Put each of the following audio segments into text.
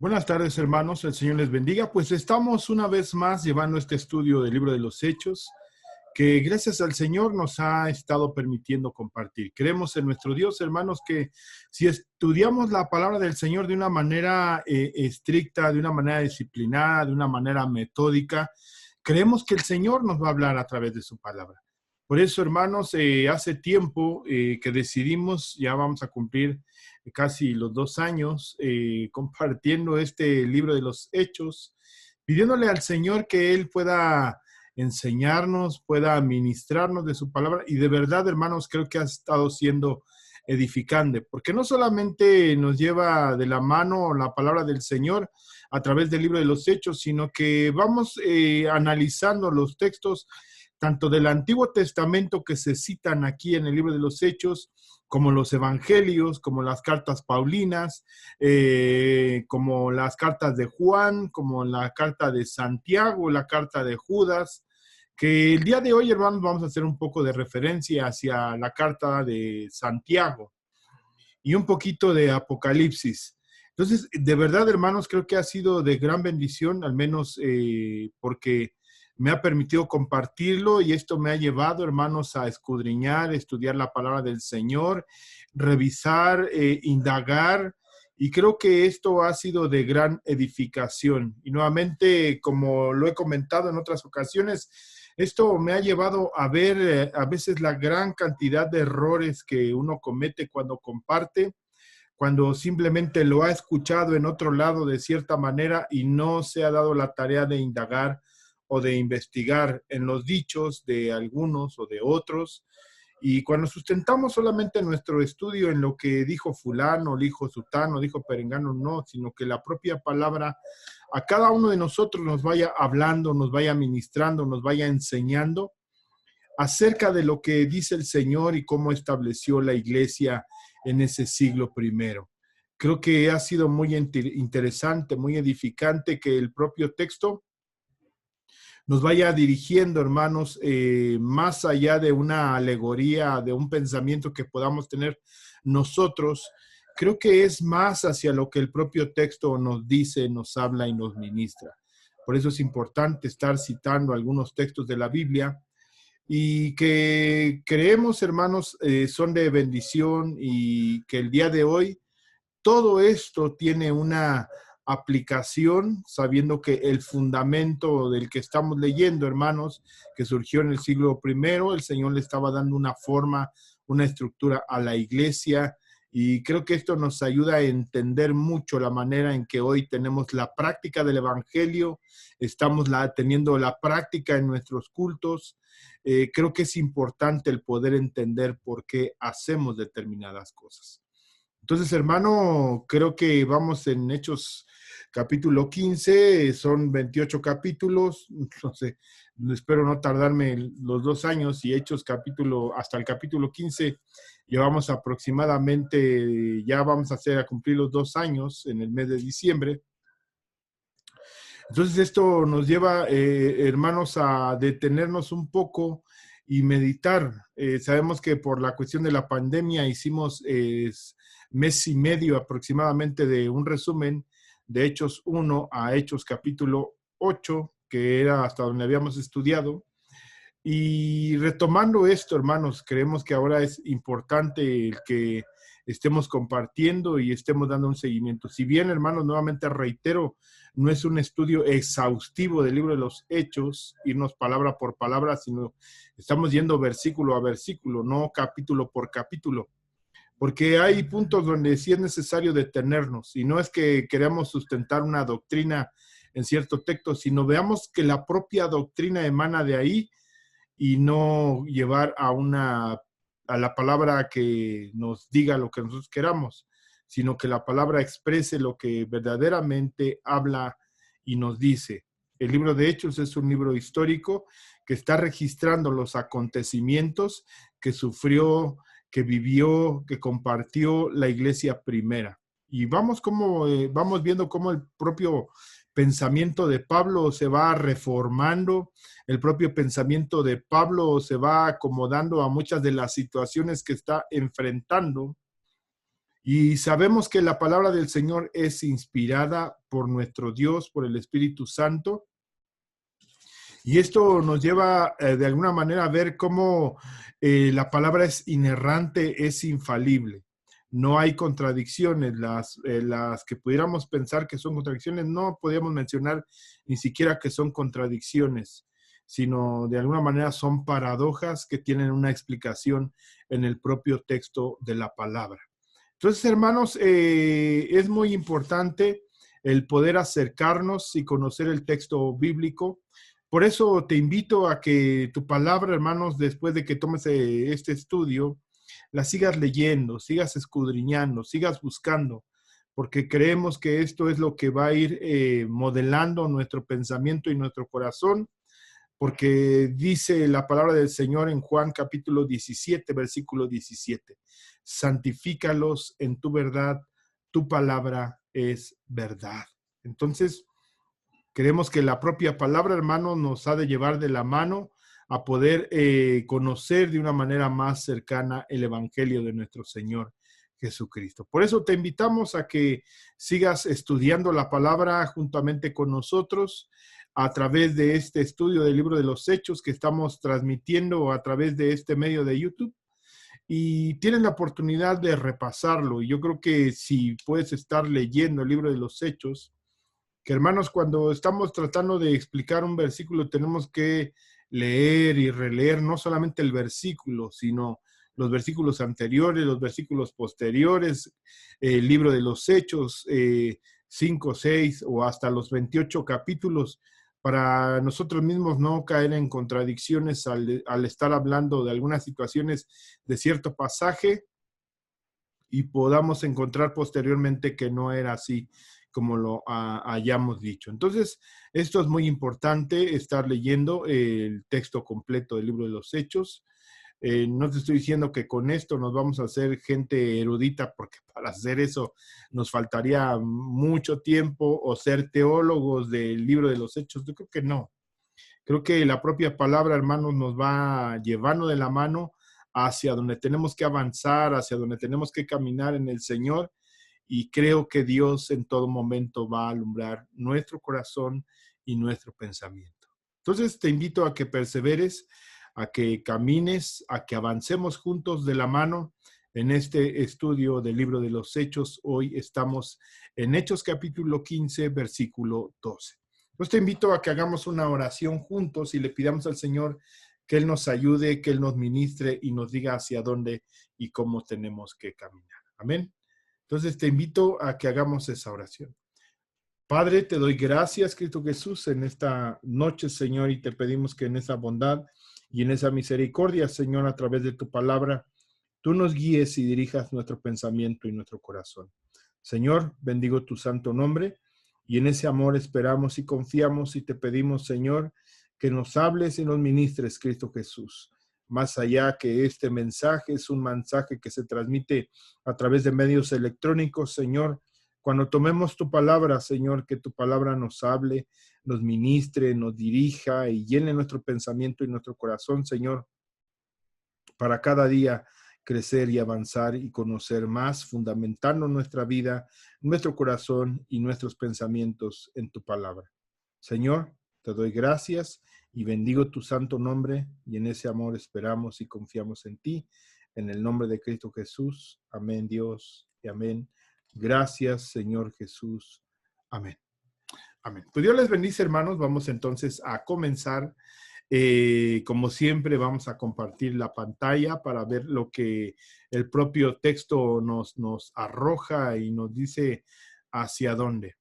Buenas tardes, hermanos. El Señor les bendiga. Pues estamos una vez más llevando este estudio del libro de los Hechos, que gracias al Señor nos ha estado permitiendo compartir. Creemos en nuestro Dios, hermanos, que si estudiamos la palabra del Señor de una manera estricta, de una manera disciplinada, de una manera metódica, creemos que el Señor nos va a hablar a través de su palabra. Por eso, hermanos, hace tiempo que decidimos, ya vamos a cumplir casi los 2 años, compartiendo este libro de los Hechos, pidiéndole al Señor que Él pueda enseñarnos, pueda ministrarnos de su palabra. Y de verdad, hermanos, creo que ha estado siendo edificante, porque no solamente nos lleva de la mano la palabra del Señor a través del libro de los Hechos, sino que vamos analizando los textos tanto del Antiguo Testamento que se citan aquí en el libro de los Hechos, como los evangelios, como las cartas paulinas, como las cartas de Juan, como la carta de Santiago, la carta de Judas, que el día de hoy, hermanos, vamos a hacer un poco de referencia hacia la carta de Santiago y un poquito de Apocalipsis. Entonces, de verdad, hermanos, creo que ha sido de gran bendición, al menos porque me ha permitido compartirlo y esto me ha llevado, hermanos, a escudriñar, estudiar la palabra del Señor, revisar, indagar, y creo que esto ha sido de gran edificación. Y nuevamente, como lo he comentado en otras ocasiones, esto me ha llevado a ver a veces la gran cantidad de errores que uno comete cuando comparte, cuando simplemente lo ha escuchado en otro lado de cierta manera y no se ha dado la tarea de indagar o de investigar en los dichos de algunos o de otros. Y cuando sustentamos solamente nuestro estudio en lo que dijo fulano, dijo sutano, dijo perengano, no, sino que la propia palabra a cada uno de nosotros nos vaya hablando, nos vaya ministrando, nos vaya enseñando acerca de lo que dice el Señor y cómo estableció la iglesia en ese siglo primero. Creo que ha sido muy interesante, muy edificante que el propio texto nos vaya dirigiendo, hermanos, más allá de una alegoría, de un pensamiento que podamos tener nosotros. Creo que es más hacia lo que el propio texto nos dice, nos habla y nos ministra. Por eso es importante estar citando algunos textos de la Biblia y que creemos, hermanos, son de bendición y que el día de hoy todo esto tiene una aplicación, sabiendo que el fundamento del que estamos leyendo, hermanos, que surgió en el siglo primero, el Señor le estaba dando una forma, una estructura a la iglesia, y creo que esto nos ayuda a entender mucho la manera en que hoy tenemos la práctica del evangelio, estamos teniendo la práctica en nuestros cultos. Creo que es importante el poder entender por qué hacemos determinadas cosas. Entonces, hermano, creo que vamos en Hechos capítulo 15, son 28 capítulos, no sé, espero no tardarme los 2 años, y Hechos capítulo, hasta el capítulo 15, llevamos aproximadamente, ya vamos a cumplir los 2 años en el mes de diciembre. Entonces esto nos lleva, hermanos, a detenernos un poco y meditar. Sabemos que por la cuestión de la pandemia hicimos mes y medio aproximadamente de un resumen de Hechos 1 a Hechos capítulo 8, que era hasta donde habíamos estudiado. Y retomando esto, hermanos, creemos que ahora es importante el que estemos compartiendo y estemos dando un seguimiento. Si bien, hermanos, nuevamente reitero, no es un estudio exhaustivo del libro de los Hechos, irnos palabra por palabra, sino estamos yendo versículo a versículo, no capítulo por capítulo, porque hay puntos donde sí es necesario detenernos, y no es que queramos sustentar una doctrina en cierto texto, sino veamos que la propia doctrina emana de ahí y no llevar a la palabra que nos diga lo que nosotros queramos, sino que la palabra exprese lo que verdaderamente habla y nos dice. El libro de Hechos es un libro histórico que está registrando los acontecimientos que sufrió, que vivió, que compartió la iglesia primera. Y vamos viendo cómo el propio pensamiento de Pablo se va reformando, el propio pensamiento de Pablo se va acomodando a muchas de las situaciones que está enfrentando. Y sabemos que la palabra del Señor es inspirada por nuestro Dios, por el Espíritu Santo. Y esto nos lleva de alguna manera a ver cómo la palabra es inerrante, es infalible. No hay contradicciones. Las que pudiéramos pensar que son contradicciones, no podríamos mencionar ni siquiera que son contradicciones, sino de alguna manera son paradojas que tienen una explicación en el propio texto de la palabra. Entonces, hermanos, es muy importante el poder acercarnos y conocer el texto bíblico. Por eso te invito a que tu palabra, hermanos, después de que tomes este estudio, la sigas leyendo, sigas escudriñando, sigas buscando, porque creemos que esto es lo que va a ir modelando nuestro pensamiento y nuestro corazón, porque dice la palabra del Señor en Juan capítulo 17, versículo 17, santifícalos en tu verdad, tu palabra es verdad. Entonces, creemos que la propia palabra, hermano, nos ha de llevar de la mano a poder conocer de una manera más cercana el Evangelio de nuestro Señor Jesucristo. Por eso te invitamos a que sigas estudiando la palabra juntamente con nosotros a través de este estudio del libro de los Hechos que estamos transmitiendo a través de este medio de YouTube. Y tienes la oportunidad de repasarlo. Y yo creo que si puedes estar leyendo el libro de los Hechos, que hermanos, cuando estamos tratando de explicar un versículo, tenemos que leer y releer no solamente el versículo, sino los versículos anteriores, los versículos posteriores, el libro de los Hechos, 5, 6 o hasta los 28 capítulos, para nosotros mismos no caer en contradicciones al estar hablando de algunas situaciones de cierto pasaje y podamos encontrar posteriormente que no era así como lo hayamos dicho. Entonces, esto es muy importante, estar leyendo el texto completo del libro de los Hechos. No te estoy diciendo que con esto nos vamos a hacer gente erudita, porque para hacer eso nos faltaría mucho tiempo, o ser teólogos del libro de los Hechos. Yo creo que no. Creo que la propia palabra, hermanos, nos va llevando de la mano hacia donde tenemos que avanzar, hacia donde tenemos que caminar en el Señor. Y creo que Dios en todo momento va a alumbrar nuestro corazón y nuestro pensamiento. Entonces te invito a que perseveres, a que camines, a que avancemos juntos de la mano en este estudio del libro de los Hechos. Hoy estamos en Hechos capítulo 15, versículo 12. Entonces te invito a que hagamos una oración juntos y le pidamos al Señor que Él nos ayude, que Él nos ministre y nos diga hacia dónde y cómo tenemos que caminar. Amén. Entonces te invito a que hagamos esa oración. Padre, te doy gracias, Cristo Jesús, en esta noche, Señor, y te pedimos que en esa bondad y en esa misericordia, Señor, a través de tu palabra, tú nos guíes y dirijas nuestro pensamiento y nuestro corazón. Señor, bendigo tu santo nombre y en ese amor esperamos y confiamos y te pedimos, Señor, que nos hables y nos ministres, Cristo Jesús. Más allá que este mensaje es un mensaje que se transmite a través de medios electrónicos, Señor, cuando tomemos tu palabra, Señor, que tu palabra nos hable, nos ministre, nos dirija y llene nuestro pensamiento y nuestro corazón, Señor, para cada día crecer y avanzar y conocer más, fundamentando nuestra vida, nuestro corazón y nuestros pensamientos en tu palabra. Señor, te doy gracias y bendigo tu santo nombre, y en ese amor esperamos y confiamos en ti. En el nombre de Cristo Jesús. Amén, Dios, y amén. Gracias, Señor Jesús. Amén. Amén. Pues Dios les bendice, hermanos. Vamos entonces a comenzar. Como siempre, vamos a compartir la pantalla para ver lo que el propio texto nos arroja y nos dice hacia dónde.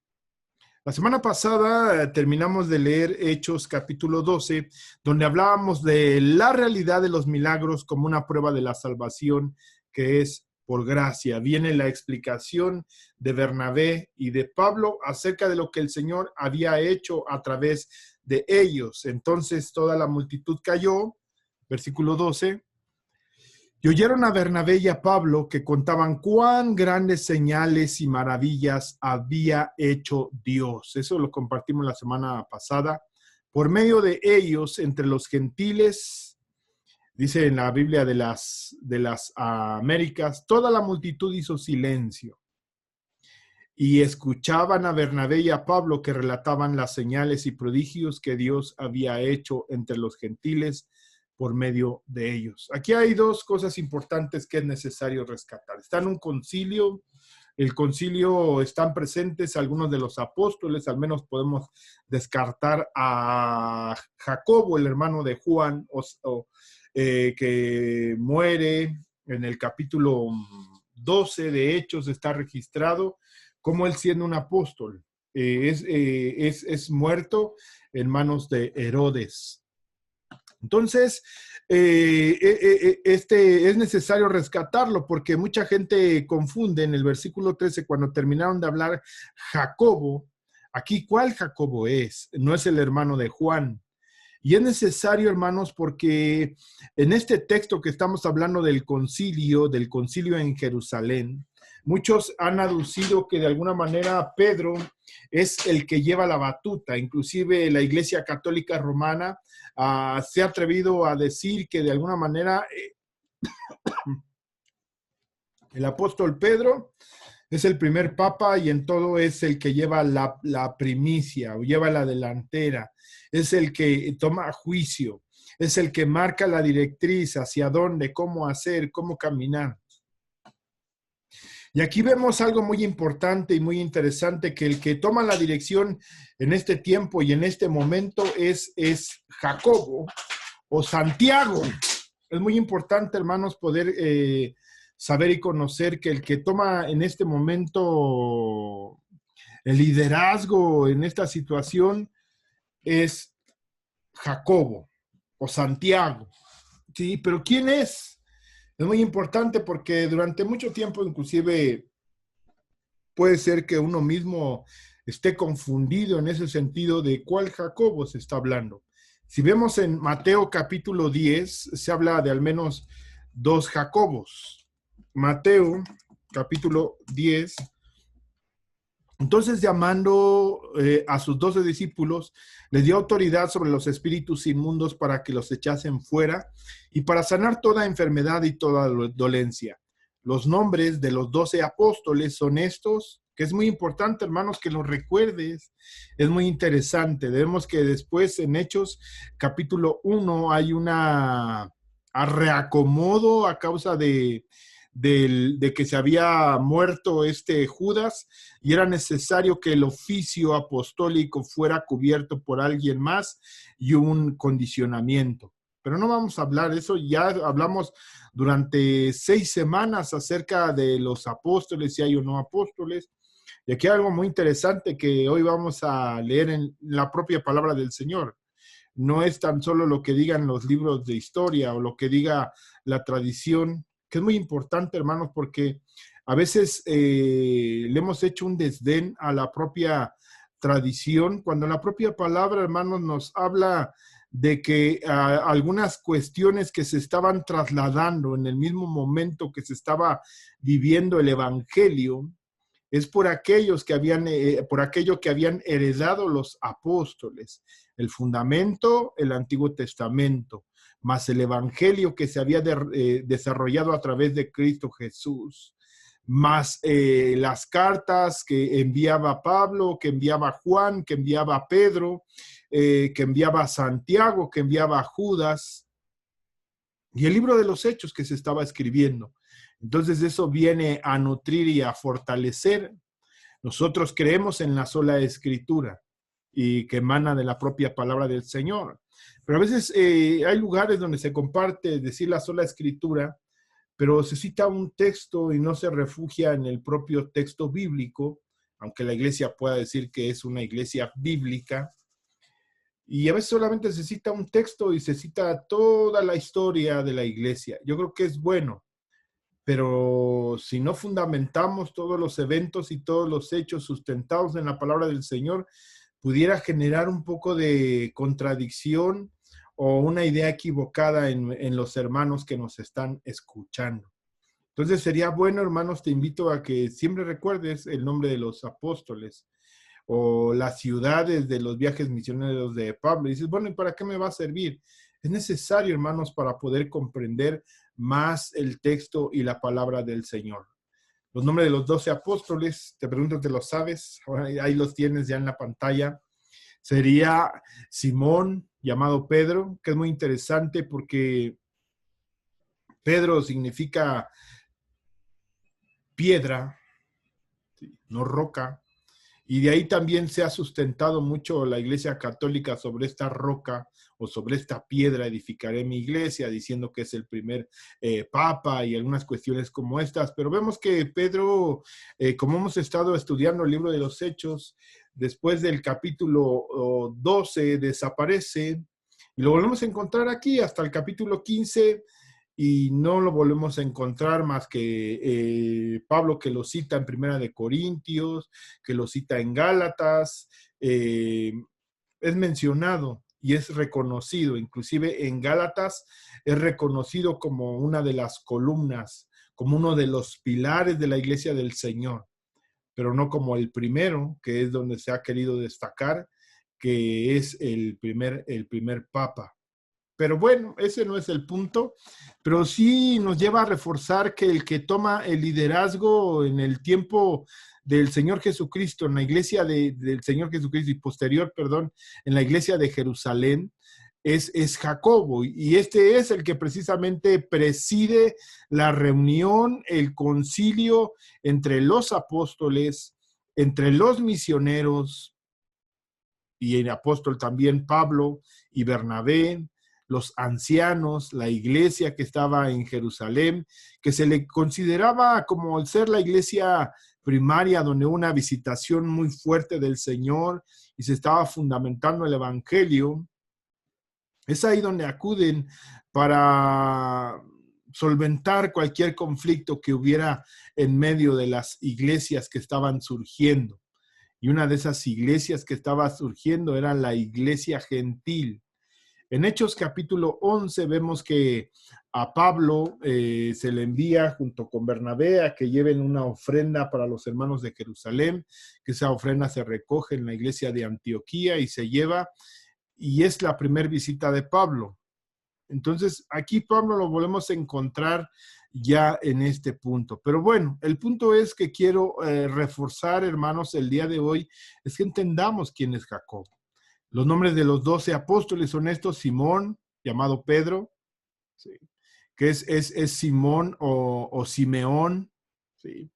La semana pasada terminamos de leer Hechos capítulo 12, donde hablábamos de la realidad de los milagros como una prueba de la salvación que es por gracia. Viene la explicación de Bernabé y de Pablo acerca de lo que el Señor había hecho a través de ellos. Entonces toda la multitud cayó, versículo 12, y oyeron a Bernabé y a Pablo que contaban cuán grandes señales y maravillas había hecho Dios. Eso lo compartimos la semana pasada. Por medio de ellos, entre los gentiles, Dice en la Biblia de las Américas, toda la multitud hizo silencio y escuchaban a Bernabé y a Pablo que relataban las señales y prodigios que Dios había hecho entre los gentiles por medio de ellos. Aquí hay dos cosas importantes que es necesario rescatar. Está en un concilio, el concilio están presentes algunos de los apóstoles, al menos podemos descartar a Jacobo, el hermano de Juan, que muere en el capítulo 12 de Hechos, está registrado como él siendo un apóstol. Es muerto en manos de Herodes. Entonces, es necesario rescatarlo porque mucha gente confunde en el versículo 13 cuando terminaron de hablar Jacobo. Aquí, ¿cuál Jacobo es? No es el hermano de Juan. Y es necesario, hermanos, porque en este texto que estamos hablando del concilio en Jerusalén, muchos han aducido que de alguna manera Pedro es el que lleva la batuta. Inclusive la Iglesia Católica Romana se ha atrevido a decir que de alguna manera el apóstol Pedro es el primer papa y en todo es el que lleva la primicia o lleva la delantera. Es el que toma juicio, es el que marca la directriz hacia dónde, cómo hacer, cómo caminar. Y aquí vemos algo muy importante y muy interesante, que el que toma la dirección en este tiempo y en este momento es Jacobo o Santiago. Es muy importante, hermanos, poder saber y conocer que el que toma en este momento el liderazgo en esta situación es Jacobo o Santiago. Sí, pero ¿quién es? Es muy importante porque durante mucho tiempo, inclusive, puede ser que uno mismo esté confundido en ese sentido de cuál Jacobo se está hablando. Si vemos en Mateo capítulo 10, se habla de al menos dos Jacobos. Mateo capítulo 10. Entonces, llamando a sus 12 discípulos, les dio autoridad sobre los espíritus inmundos para que los echasen fuera y para sanar toda enfermedad y toda dolencia. Los nombres de los 12 apóstoles son estos, que es muy importante, hermanos, que los recuerdes. Es muy interesante. Vemos que después en Hechos capítulo 1 hay una reacomodo a causa de que se había muerto Judas y era necesario que el oficio apostólico fuera cubierto por alguien más y un condicionamiento. Pero no vamos a hablar de eso, ya hablamos durante 6 semanas acerca de los apóstoles, si hay o no apóstoles. Y aquí hay algo muy interesante que hoy vamos a leer en la propia palabra del Señor. No es tan solo lo que digan los libros de historia o lo que diga la tradición, que es muy importante, hermanos, porque a veces le hemos hecho un desdén a la propia tradición, cuando la propia palabra, hermanos, nos habla de que algunas cuestiones que se estaban trasladando en el mismo momento que se estaba viviendo el evangelio, es por aquellos que habían, por aquello que habían heredado los apóstoles. El fundamento, el Antiguo Testamento, más el evangelio que se había desarrollado a través de Cristo Jesús, más las cartas que enviaba Pablo, que enviaba Juan, que enviaba Pedro, que enviaba Santiago, que enviaba Judas, y el libro de los Hechos que se estaba escribiendo. Entonces eso viene a nutrir y a fortalecer. Nosotros creemos en la sola escritura y que emana de la propia palabra del Señor. Pero a veces hay lugares donde se comparte decir la sola escritura, pero se cita un texto y no se refugia en el propio texto bíblico, aunque la iglesia pueda decir que es una iglesia bíblica. Y a veces solamente se cita un texto y se cita toda la historia de la iglesia. Yo creo que es bueno, pero si no fundamentamos todos los eventos y todos los hechos sustentados en la palabra del Señor, pudiera generar un poco de contradicción o una idea equivocada en los hermanos que nos están escuchando. Entonces sería bueno, hermanos, te invito a que siempre recuerdes el nombre de los apóstoles o las ciudades de los viajes misioneros de Pablo. Y dices, bueno, ¿y para qué me va a servir? Es necesario, hermanos, para poder comprender más el texto y la palabra del Señor. Los nombres de los 12 apóstoles, te pregunto, ¿te los sabes? Ahora ahí los tienes ya en la pantalla. Sería Simón, llamado Pedro, que es muy interesante porque Pedro significa piedra, ¿sí?, no roca. Y de ahí también se ha sustentado mucho la Iglesia Católica sobre esta roca o sobre esta piedra edificaré mi iglesia, diciendo que es el primer papa y algunas cuestiones como estas. Pero vemos que Pedro, como hemos estado estudiando el libro de los Hechos, después del capítulo 12 desaparece y lo volvemos a encontrar aquí hasta el capítulo 15 y no lo volvemos a encontrar más que Pablo, que lo cita en Primera de Corintios, que lo cita en Gálatas, es mencionado y es reconocido, inclusive en Gálatas es reconocido como una de las columnas, como uno de los pilares de la iglesia del Señor, pero no como el primero, que es donde se ha querido destacar, que es el primer papa. Pero bueno, ese no es el punto, pero sí nos lleva a reforzar que el que toma el liderazgo en el tiempo del Señor Jesucristo, en la iglesia del Señor Jesucristo y posterior, perdón, en la iglesia de Jerusalén, es Jacobo. Y este es el que precisamente preside la reunión, el concilio entre los apóstoles, entre los misioneros y el apóstol también Pablo y Bernabé, los ancianos, la iglesia que estaba en Jerusalén, que se le consideraba como el ser la iglesia primaria, donde una visitación muy fuerte del Señor y se estaba fundamentando el evangelio. Es ahí donde acuden para solventar cualquier conflicto que hubiera en medio de las iglesias que estaban surgiendo. Y una de esas iglesias que estaba surgiendo era la iglesia gentil. En Hechos capítulo 11 vemos que a Pablo se le envía junto con Bernabé a que lleven una ofrenda para los hermanos de Jerusalén, que esa ofrenda se recoge en la iglesia de Antioquía y se lleva, y es la primera visita de Pablo. Entonces, aquí Pablo lo volvemos a encontrar ya en este punto. Pero bueno, el punto es que quiero reforzar, hermanos, el día de hoy, es que entendamos quién es Jacob. Los nombres de los 12 apóstoles son estos: Simón, llamado Pedro, ¿sí?, que es Simón o Simeón, ¿sí?,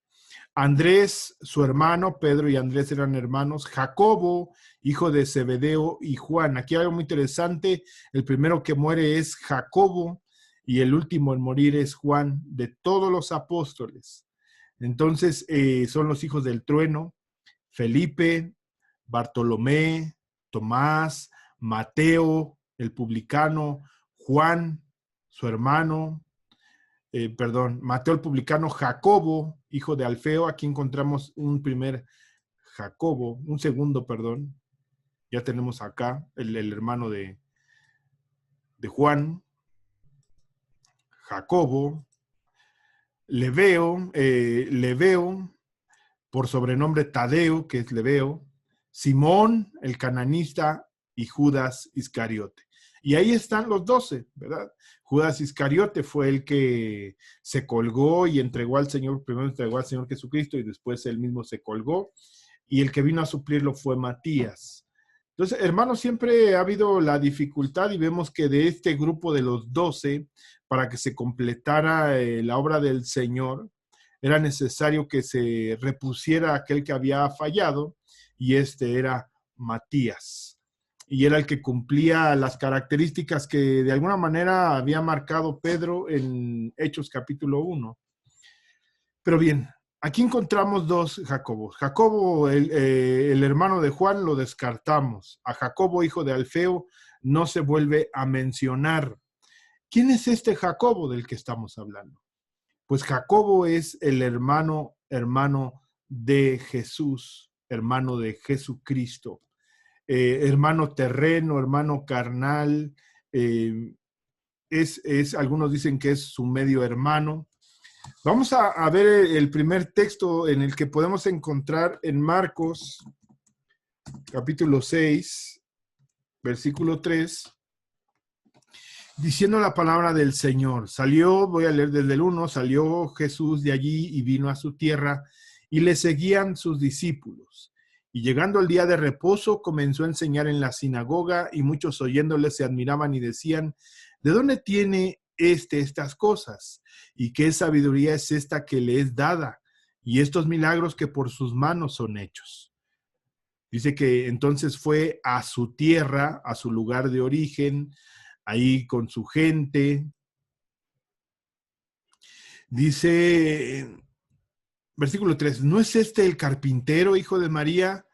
Andrés, su hermano, Pedro y Andrés eran hermanos, Jacobo, hijo de Zebedeo, y Juan. Aquí hay algo muy interesante: el primero que muere es Jacobo y el último en morir es Juan, de todos los apóstoles. Entonces, son los hijos del trueno: Felipe, Bartolomé, Tomás, Mateo, el publicano, Juan, su hermano, Mateo el publicano, Jacobo, hijo de Alfeo. Aquí encontramos un segundo, ya tenemos acá el hermano de Juan, Jacobo, Leveo, por sobrenombre Tadeo, que es Leveo, Simón, el cananista, y Judas Iscariote. Y ahí están los 12, ¿verdad? Judas Iscariote fue el que se colgó y entregó al Señor, primero entregó al Señor Jesucristo y después él mismo se colgó. Y el que vino a suplirlo fue Matías. Entonces, hermanos, siempre ha habido la dificultad y vemos que de este grupo de los 12, para que se completara la obra del Señor, era necesario que se repusiera aquel que había fallado, y este era Matías. Y era el que cumplía las características que de alguna manera había marcado Pedro en Hechos capítulo 1. Pero bien, aquí encontramos dos Jacobos. Jacobo, el hermano de Juan, lo descartamos. A Jacobo, hijo de Alfeo, no se vuelve a mencionar. ¿Quién es este Jacobo del que estamos hablando? Pues Jacobo es el hermano de Jesús, hermano de Jesucristo, hermano terreno, hermano carnal, algunos dicen que es su medio hermano. Vamos a ver el primer texto en el que podemos encontrar en Marcos, capítulo 6, versículo 3. Diciendo la palabra del Señor, salió, voy a leer desde el 1, salió Jesús de allí y vino a su tierra y le seguían sus discípulos. Y llegando el día de reposo, comenzó a enseñar en la sinagoga y muchos oyéndole se admiraban y decían, ¿de dónde tiene estas cosas? ¿Y qué sabiduría es esta que le es dada? Y estos milagros que por sus manos son hechos. Dice que entonces fue a su tierra, a su lugar de origen, ahí con su gente. Dice, versículo 3, ¿no es este el carpintero, hijo de María,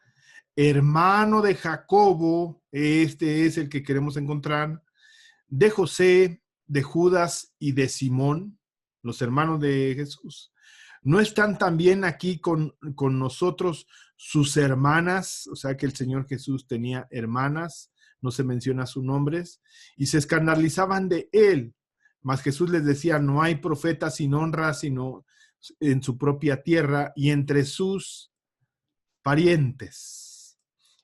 hermano de Jacobo? Este es el que queremos encontrar, de José, de Judas y de Simón, los hermanos de Jesús. ¿No están también aquí con nosotros sus hermanas? O sea que el Señor Jesús tenía hermanas, no se menciona sus nombres, y se escandalizaban de él. Mas Jesús les decía, no hay profeta sin honra, sino en su propia tierra y entre sus parientes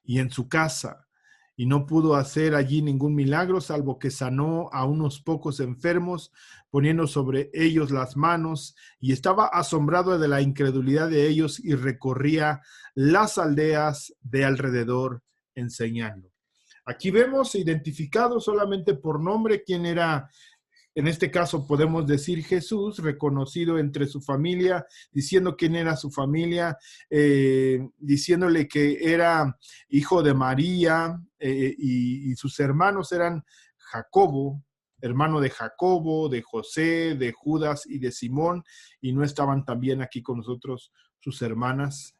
y en su casa. Y no pudo hacer allí ningún milagro, salvo que sanó a unos pocos enfermos, poniendo sobre ellos las manos, y estaba asombrado de la incredulidad de ellos y recorría las aldeas de alrededor enseñando. Aquí vemos identificado solamente por nombre quién era. En este caso podemos decir Jesús, reconocido entre su familia, diciendo quién era su familia, diciéndole que era hijo de María y sus hermanos eran Jacobo, hermano de Jacobo, de José, de Judas y de Simón, y no estaban también aquí con nosotros sus hermanas.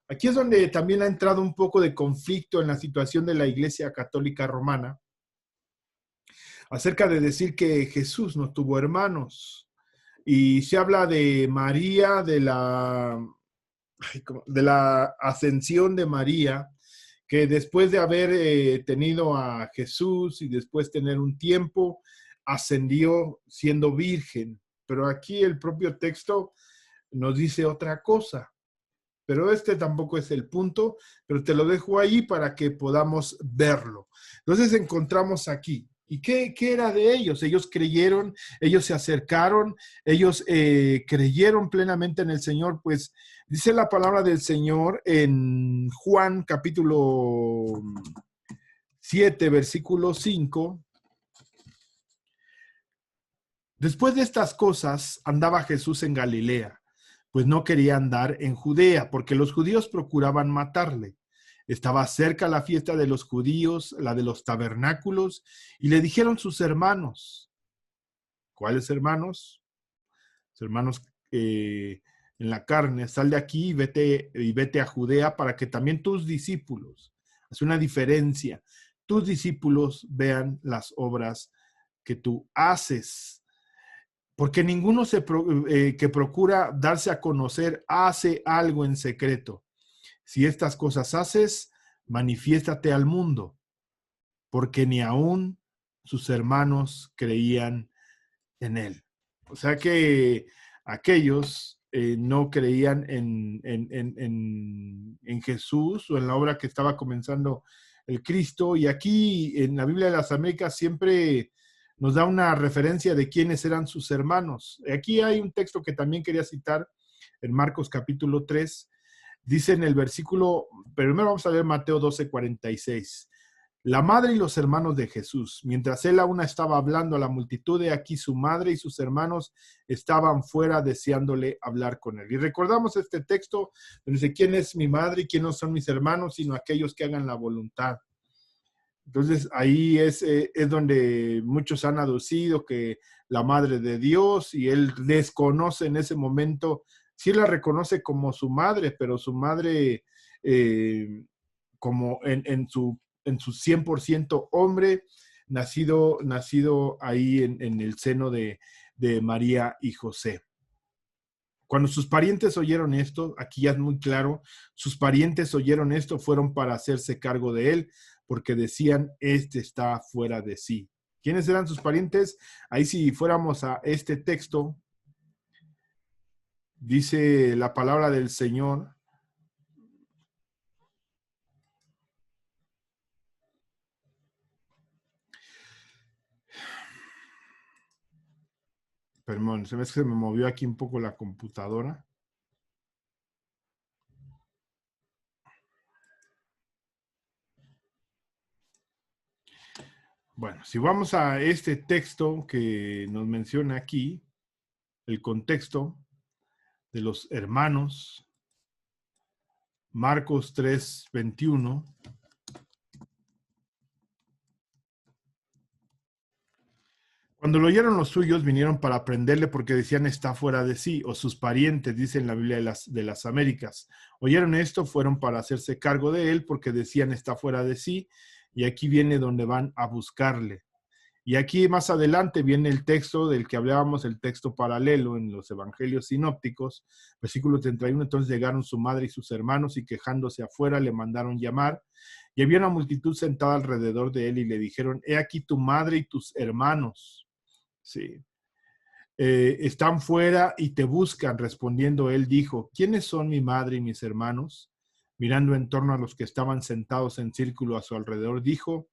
Aquí es donde también ha entrado un poco de conflicto en la situación de la Iglesia Católica Romana, acerca de decir que Jesús no tuvo hermanos. Y se habla de María, de la ascensión de María, que después de haber tenido a Jesús y después tener un tiempo, ascendió siendo virgen. Pero aquí el propio texto nos dice otra cosa. Pero este tampoco es el punto, pero te lo dejo ahí para que podamos verlo. Entonces encontramos aquí. ¿Y qué era de ellos? Ellos creyeron, ellos se acercaron, ellos creyeron plenamente en el Señor, pues dice la palabra del Señor en Juan capítulo 7, versículo 5. Después de estas cosas andaba Jesús en Galilea, pues no quería andar en Judea, porque los judíos procuraban matarle. Estaba cerca la fiesta de los judíos, la de los tabernáculos, y le dijeron sus hermanos. ¿Cuáles hermanos? Sus hermanos en la carne, sal de aquí y vete a Judea para que también tus discípulos, hace una diferencia, tus discípulos vean las obras que tú haces. Porque ninguno que procura darse a conocer hace algo en secreto. Si estas cosas haces, manifiéstate al mundo, porque ni aún sus hermanos creían en él. O sea que aquellos no creían en Jesús o en la obra que estaba comenzando el Cristo. Y aquí en la Biblia de las Américas siempre nos da una referencia de quiénes eran sus hermanos. Aquí hay un texto que también quería citar en Marcos capítulo 3. Dice en el versículo, primero vamos a leer Mateo 12:46. La madre y los hermanos de Jesús. Mientras él aún estaba hablando a la multitud, de aquí su madre y sus hermanos estaban fuera deseándole hablar con él. Y recordamos este texto donde dice, ¿quién es mi madre y quién no son mis hermanos, sino aquellos que hagan la voluntad? Entonces ahí es donde muchos han aducido que la madre de Dios, y él desconoce en ese momento, sí la reconoce como su madre, pero su madre como en su 100% hombre, nacido ahí en el seno de María y José. Cuando sus parientes oyeron esto, aquí ya es muy claro, sus parientes oyeron esto, fueron para hacerse cargo de él, porque decían, este está fuera de sí. ¿Quiénes eran sus parientes? Ahí si fuéramos a este texto, dice la palabra del Señor. perdón, se ve que se me movió aquí un poco la computadora. Bueno, si vamos a este texto que nos menciona aquí, el contexto de los hermanos, Marcos 3:21. Cuando lo oyeron los suyos, vinieron para prenderle porque decían está fuera de sí, o sus parientes, dice en la Biblia de las Américas. Oyeron esto, fueron para hacerse cargo de él porque decían está fuera de sí, y aquí viene donde van a buscarle. Y aquí más adelante viene el texto del que hablábamos, el texto paralelo en los evangelios sinópticos, versículo 31. Entonces llegaron su madre y sus hermanos y quejándose afuera le mandaron llamar. Y había una multitud sentada alrededor de él y le dijeron, he aquí tu madre y tus hermanos. Sí. Están fuera y te buscan. Respondiendo él dijo, ¿quiénes son mi madre y mis hermanos? Mirando en torno a los que estaban sentados en círculo a su alrededor, dijo,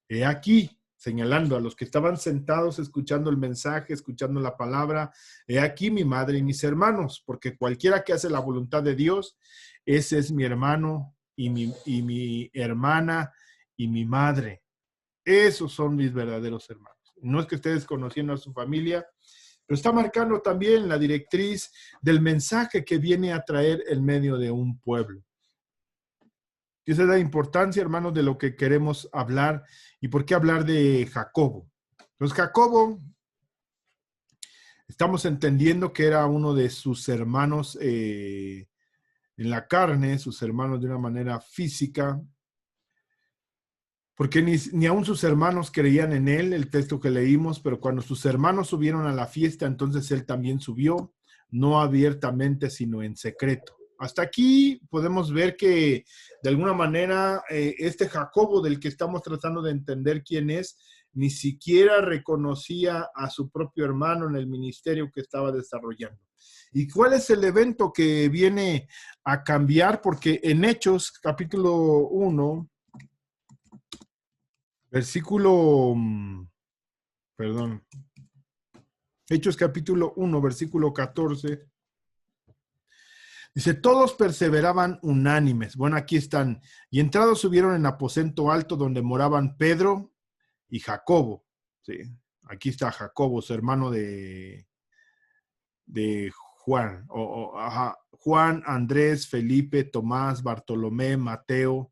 he aquí, señalando a los que estaban sentados escuchando el mensaje, escuchando la palabra, he aquí mi madre y mis hermanos, porque cualquiera que hace la voluntad de Dios, ese es mi hermano y mi hermana y mi madre. Esos son mis verdaderos hermanos. No es que esté desconociendo a su familia, pero está marcando también la directriz del mensaje que viene a traer en medio de un pueblo. Y esa es la importancia, hermanos, de lo que queremos hablar y por qué hablar de Jacobo. Entonces, Jacobo, estamos entendiendo que era uno de sus hermanos en la carne, sus hermanos de una manera física, porque ni aun sus hermanos creían en él, el texto que leímos, pero cuando sus hermanos subieron a la fiesta, entonces él también subió, no abiertamente, sino en secreto. Hasta aquí podemos ver que de alguna manera este Jacobo del que estamos tratando de entender quién es, ni siquiera reconocía a su propio hermano en el ministerio que estaba desarrollando. ¿Y cuál es el evento que viene a cambiar? Porque en Hechos capítulo 1, versículo, perdón, Hechos capítulo 1, versículo 14, dice, todos perseveraban unánimes. Bueno, aquí están. Y entrados subieron en aposento alto donde moraban Pedro y Jacobo. Sí, aquí está Jacobo, su hermano de Juan. Juan, Andrés, Felipe, Tomás, Bartolomé, Mateo,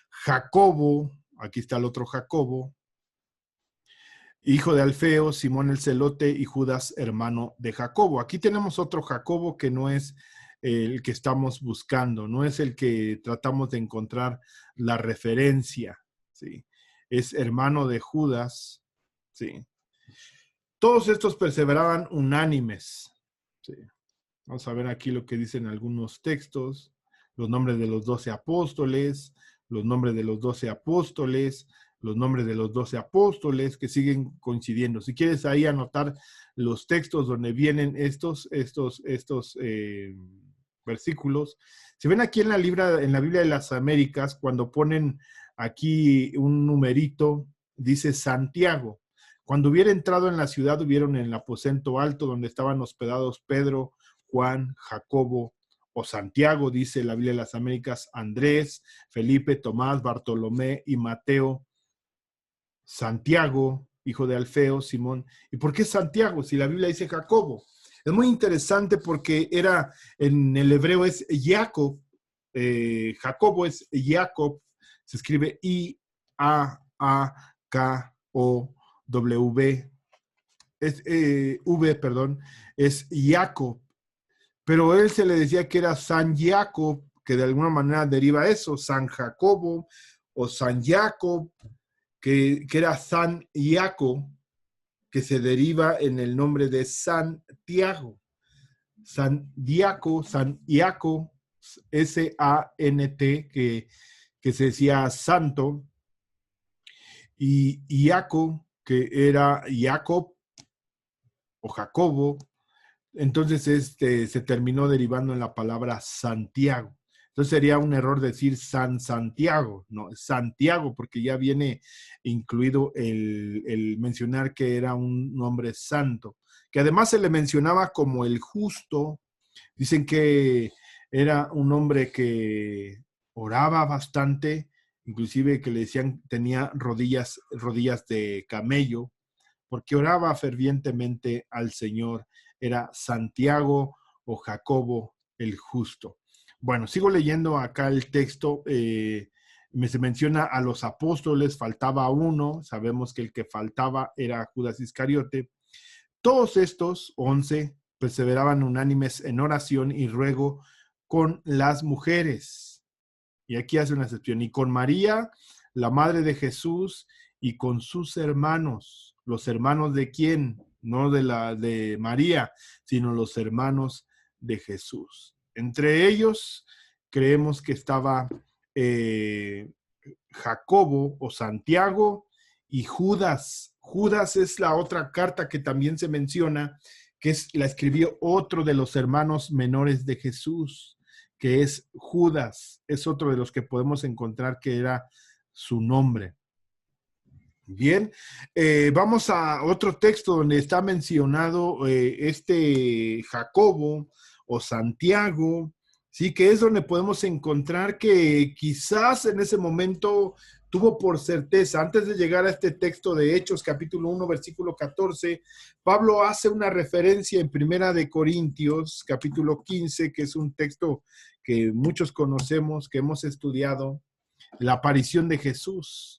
Jacobo. Aquí está el otro Jacobo, hijo de Alfeo, Simón el Celote y Judas, hermano de Jacobo. Aquí tenemos otro Jacobo que no es el que estamos buscando, no es el que tratamos de encontrar la referencia, ¿sí? Es hermano de Judas, ¿sí? Todos estos perseveraban unánimes, ¿sí? Vamos a ver aquí lo que dicen algunos textos, los nombres de los 12 apóstoles, los nombres de los 12 apóstoles, los nombres de los 12 apóstoles que siguen coincidiendo. Si quieres ahí anotar los textos donde vienen estos versículos. Si ven aquí en la Biblia de las Américas, cuando ponen aquí un numerito, dice Santiago. Cuando hubiera entrado en la ciudad, hubieron en el aposento alto donde estaban hospedados Pedro, Juan, Jacobo o Santiago, dice la Biblia de las Américas, Andrés, Felipe, Tomás, Bartolomé y Mateo, Santiago, hijo de Alfeo, Simón. ¿Y por qué Santiago si la Biblia dice Jacobo? Es muy interesante porque en el hebreo es Jacob, Jacobo es Jacob, se escribe I-A-A-K-O-W, es perdón, es Jacob, pero él se le decía que era San Jacob, que de alguna manera deriva eso, San Jacobo o San Jacob, que era San Iaco, que se deriva en el nombre de Santiago. San Diaco, San Iaco, S-A-N-T, que se decía santo, y Iaco, que era Jacob o Jacobo. Entonces se terminó derivando en la palabra Santiago. Entonces sería un error decir San Santiago, no, Santiago, porque ya viene incluido el mencionar que era un nombre santo, que además se le mencionaba como el justo. Dicen que era un hombre que oraba bastante, inclusive que le decían tenía rodillas de camello, porque oraba fervientemente al Señor. Era Santiago o Jacobo el justo. Bueno, sigo leyendo acá el texto. Se menciona a los apóstoles, faltaba uno, sabemos que el que faltaba era Judas Iscariote. Todos estos 11 perseveraban unánimes en oración y ruego con las mujeres. Y aquí hace una excepción. Y con María, la madre de Jesús, y con sus hermanos. ¿Los hermanos de quién? No de María, sino los hermanos de Jesús. Entre ellos creemos que estaba Jacobo o Santiago y Judas. Judas es la otra carta que también se menciona, que la escribió otro de los hermanos menores de Jesús, que es Judas. Es otro de los que podemos encontrar que era su nombre. Bien, vamos a otro texto donde está mencionado este Jacobo o Santiago, sí, que es donde podemos encontrar que quizás en ese momento tuvo por certeza, antes de llegar a este texto de Hechos, capítulo 1, versículo 14, Pablo hace una referencia en Primera de Corintios, capítulo 15, que es un texto que muchos conocemos, que hemos estudiado, la aparición de Jesús.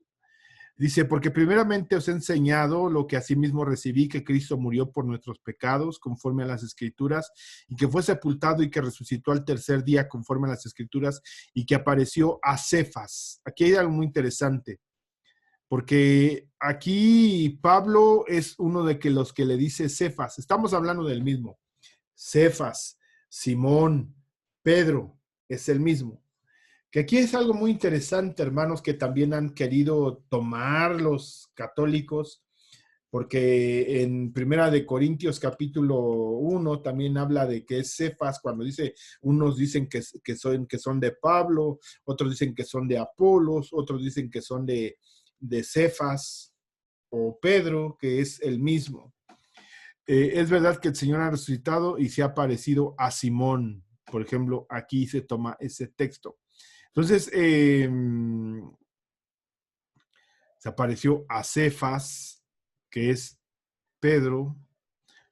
Dice, porque primeramente os he enseñado lo que asimismo recibí, que Cristo murió por nuestros pecados, conforme a las Escrituras, y que fue sepultado y que resucitó al tercer día, conforme a las Escrituras, y que apareció a Cefas. Aquí hay algo muy interesante, porque aquí Pablo es uno de los que le dice Cefas. Estamos hablando del mismo. Cefas, Simón, Pedro, es el mismo. Que aquí es algo muy interesante, hermanos, que también han querido tomar los católicos, porque en Primera de Corintios capítulo 1 también habla de que es Cefas, cuando dice, unos dicen que son de Pablo, otros dicen que son de Apolos, otros dicen que son de Cefas o Pedro, que es el mismo. Es verdad que el Señor ha resucitado y se ha parecido a Simón. Por ejemplo, aquí se toma ese texto. Entonces, se apareció a Cefas, que es Pedro,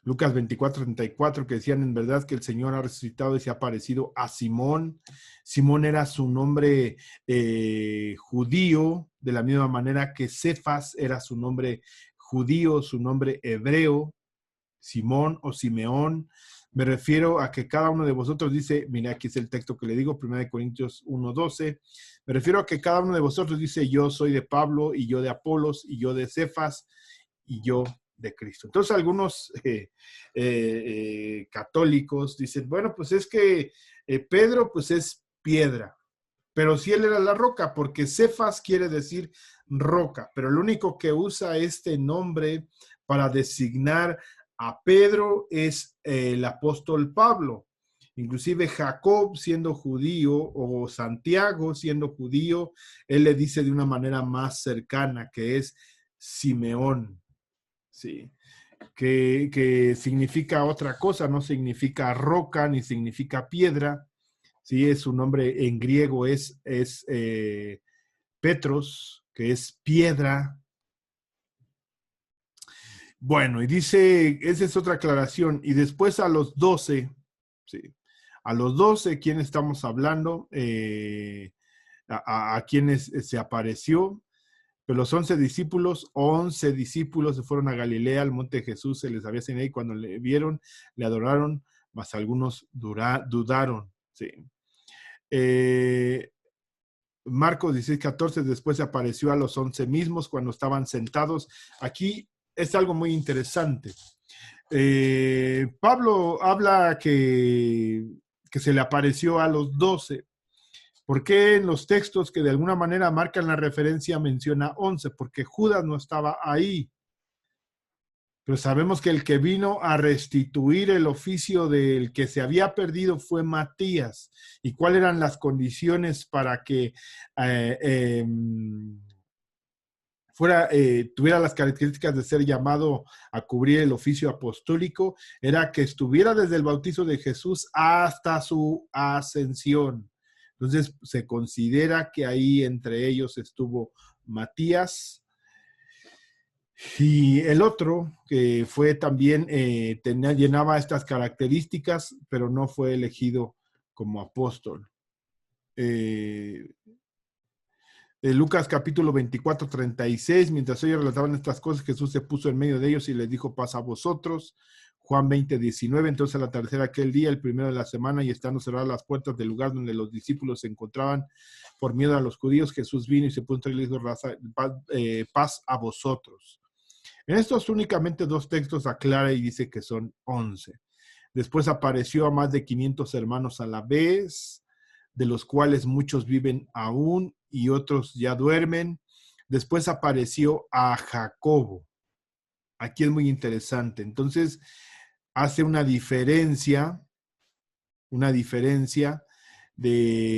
Lucas 24:34, que decían en verdad que el Señor ha resucitado y se ha aparecido a Simón. Simón era su nombre judío, de la misma manera que Cefas era su nombre judío, su nombre hebreo, Simón o Simeón. Me refiero a que cada uno de vosotros dice, mira, aquí es el texto que le digo, 1 Corintios 1:12, me refiero a que cada uno de vosotros dice, yo soy de Pablo, y yo de Apolos, y yo de Cefas, y yo de Cristo. Entonces algunos católicos dicen, bueno, pues es que Pedro pues es piedra, pero si él era la roca, porque Cefas quiere decir roca, pero el único que usa este nombre para designar a Pedro es el apóstol Pablo. Inclusive Jacob, siendo judío, o Santiago, siendo judío, él le dice de una manera más cercana, que es Simeón, ¿sí? Que significa otra cosa, no significa roca, ni significa piedra, ¿sí? Su nombre en griego es Petros, que es piedra. Bueno, y dice, esa es otra aclaración. Y después a los 12, sí, a los 12, ¿quién estamos hablando? A quienes se apareció. Pero los 11 discípulos se fueron a Galilea, al monte de Jesús, se les había señalado y cuando le vieron, le adoraron, mas algunos dudaron. Sí. Marcos 16:14, después se apareció a los 11 mismos cuando estaban sentados. Aquí es algo muy interesante. Pablo habla que se le apareció a los 12. ¿Por qué en los textos que de alguna manera marcan la referencia menciona 11? Porque Judas no estaba ahí. pero sabemos que el que vino a restituir el oficio del que se había perdido fue Matías. ¿Y cuáles eran las condiciones para que tuviera las características de ser llamado a cubrir el oficio apostólico? Era que estuviera desde el bautizo de Jesús hasta su ascensión. Entonces se considera que ahí entre ellos estuvo Matías. Y el otro, que fue también, llenaba estas características, pero no fue elegido como apóstol. Lucas capítulo 24, 36, mientras ellos relataban estas cosas, Jesús se puso en medio de ellos y les dijo, paz a vosotros. Juan 20, 19, entonces a la tercera aquel día, el primero de la semana, y estando cerradas las puertas del lugar donde los discípulos se encontraban por miedo a los judíos, Jesús vino y se puso entre ellos y les dijo, paz a vosotros. En estos únicamente dos textos aclara y dice que son 11. Después apareció a más de 500 hermanos a la vez, de los cuales muchos viven aún y otros ya duermen. Después apareció a Jacobo. Aquí es muy interesante. Entonces hace una diferencia de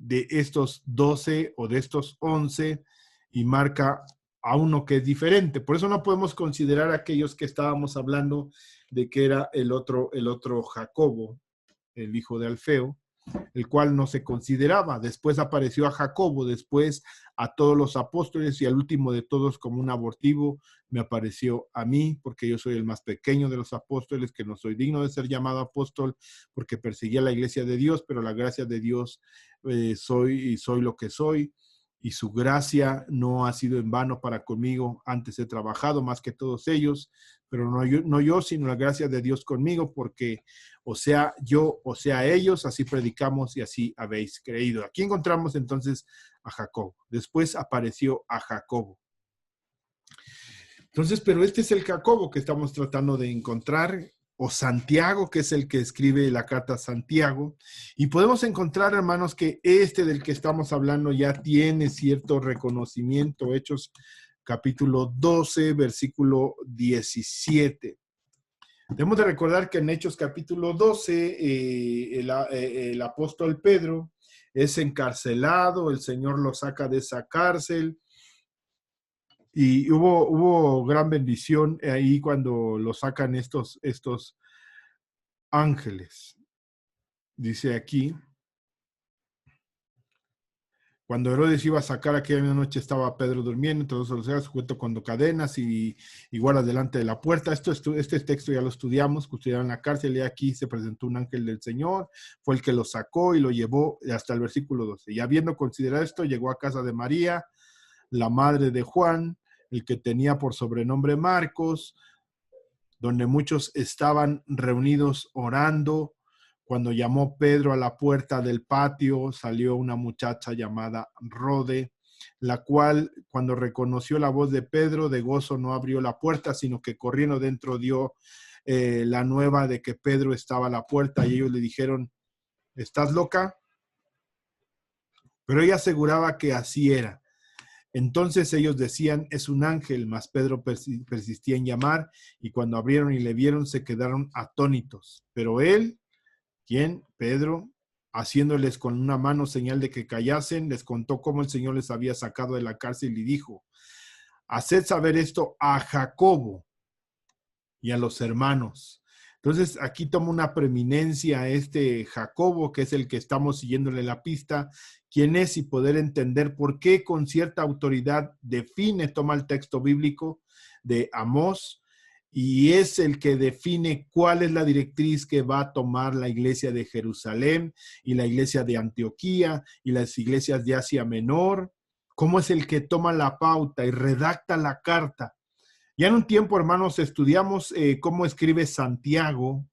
estos 12 o de estos 11 y marca a uno que es diferente. Por eso no podemos considerar a aquellos que estábamos hablando de que era el otro Jacobo, el hijo de Alfeo, el cual no se consideraba. Después apareció a Jacobo, después a todos los apóstoles y al último de todos como un abortivo me apareció a mí, porque yo soy el más pequeño de los apóstoles, que no soy digno de ser llamado apóstol porque perseguía la iglesia de Dios, pero la gracia de Dios soy lo que soy. Y su gracia no ha sido en vano para conmigo. Antes he trabajado más que todos ellos, pero no yo, sino la gracia de Dios conmigo, porque o sea yo, o sea ellos, así predicamos y así habéis creído. Aquí encontramos entonces a Jacobo. Después apareció a Jacobo. Entonces, pero este es el Jacobo que estamos tratando de encontrar, o Santiago, que es el que escribe la carta a Santiago, y podemos encontrar, hermanos, que este del que estamos hablando ya tiene cierto reconocimiento. Hechos capítulo 12, versículo 17. Debemos de recordar que en Hechos capítulo 12, el apóstol Pedro es encarcelado, el Señor lo saca de esa cárcel, y hubo gran bendición ahí cuando lo sacan estos ángeles. Dice aquí, cuando Herodes iba a sacar aquella noche estaba Pedro durmiendo, entonces los sea sujeto con cadenas y guardas delante de la puerta. Este texto ya lo estudiamos, custodiaron en la cárcel y aquí se presentó un ángel del Señor, fue el que lo sacó y lo llevó hasta el versículo 12. Y habiendo considerado esto, llegó a casa de María, la madre de Juan, el que tenía por sobrenombre Marcos, donde muchos estaban reunidos orando. Cuando llamó Pedro a la puerta del patio, salió una muchacha llamada Rode, la cual, cuando reconoció la voz de Pedro, de gozo no abrió la puerta, sino que corriendo dentro dio la nueva de que Pedro estaba a la puerta, y ellos le dijeron, ¿estás loca? Pero ella aseguraba que así era. Entonces ellos decían, es un ángel, mas Pedro persistía en llamar, y cuando abrieron y le vieron, se quedaron atónitos. Pero él, ¿quién? Pedro, haciéndoles con una mano señal de que callasen, les contó cómo el Señor les había sacado de la cárcel y dijo, haced saber esto a Jacobo y a los hermanos. Entonces aquí toma una preeminencia este Jacobo, que es el que estamos siguiéndole la pista, quién es, y poder entender por qué con cierta autoridad toma el texto bíblico de Amós, y es el que define cuál es la directriz que va a tomar la iglesia de Jerusalén y la iglesia de Antioquía y las iglesias de Asia Menor, cómo es el que toma la pauta y redacta la carta. Ya en un tiempo, hermanos, estudiamos cómo escribe Santiago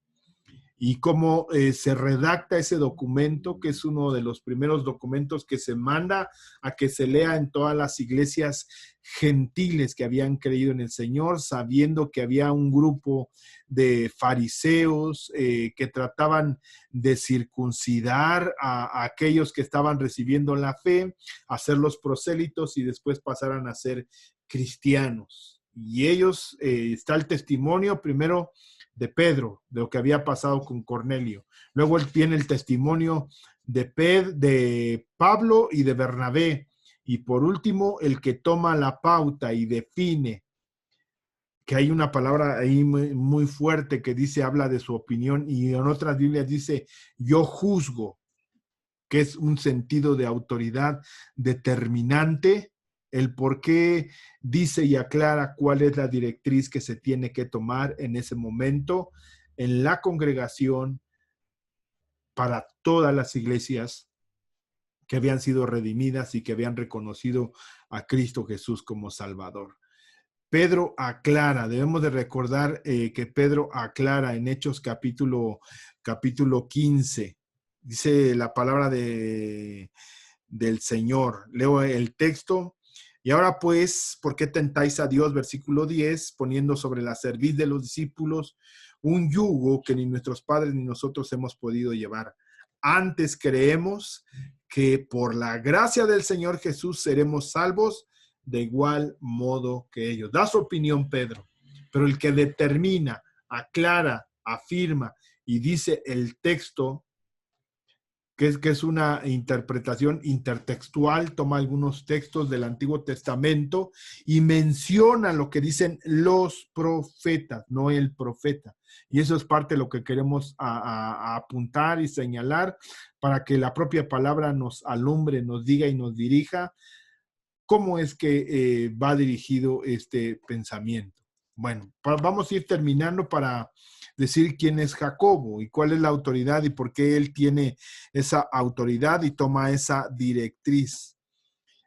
y cómo se redacta ese documento, que es uno de los primeros documentos que se manda a que se lea en todas las iglesias gentiles que habían creído en el Señor, sabiendo que había un grupo de fariseos que trataban de circuncidar a aquellos que estaban recibiendo la fe, hacerlos prosélitos y después pasaran a ser cristianos. y ellos, está el testimonio primero de Pedro, de lo que había pasado con Cornelio. Luego él tiene el testimonio de Pablo y de Bernabé. Y por último, el que toma la pauta y define, que hay una palabra ahí muy, muy fuerte que dice, habla de su opinión, y en otras Biblias dice, yo juzgo, que es un sentido de autoridad determinante, el por qué dice y aclara cuál es la directriz que se tiene que tomar en ese momento en la congregación para todas las iglesias que habían sido redimidas y que habían reconocido a Cristo Jesús como Salvador. Pedro aclara, debemos de recordar que Pedro aclara en Hechos capítulo 15, dice la palabra del Señor. Leo el texto. Y ahora pues, ¿por qué tentáis a Dios? Versículo 10, poniendo sobre la cerviz de los discípulos un yugo que ni nuestros padres ni nosotros hemos podido llevar. Antes creemos que por la gracia del Señor Jesús seremos salvos de igual modo que ellos. Da su opinión Pedro, pero el que determina, aclara, afirma y dice el texto, que es una interpretación intertextual, toma algunos textos del Antiguo Testamento y menciona lo que dicen los profetas, no el profeta. Y eso es parte de lo que queremos apuntar y señalar para que la propia palabra nos alumbre, nos diga y nos dirija cómo es que va dirigido este pensamiento. Bueno, vamos a ir terminando para decir quién es Jacobo y cuál es la autoridad y por qué él tiene esa autoridad y toma esa directriz.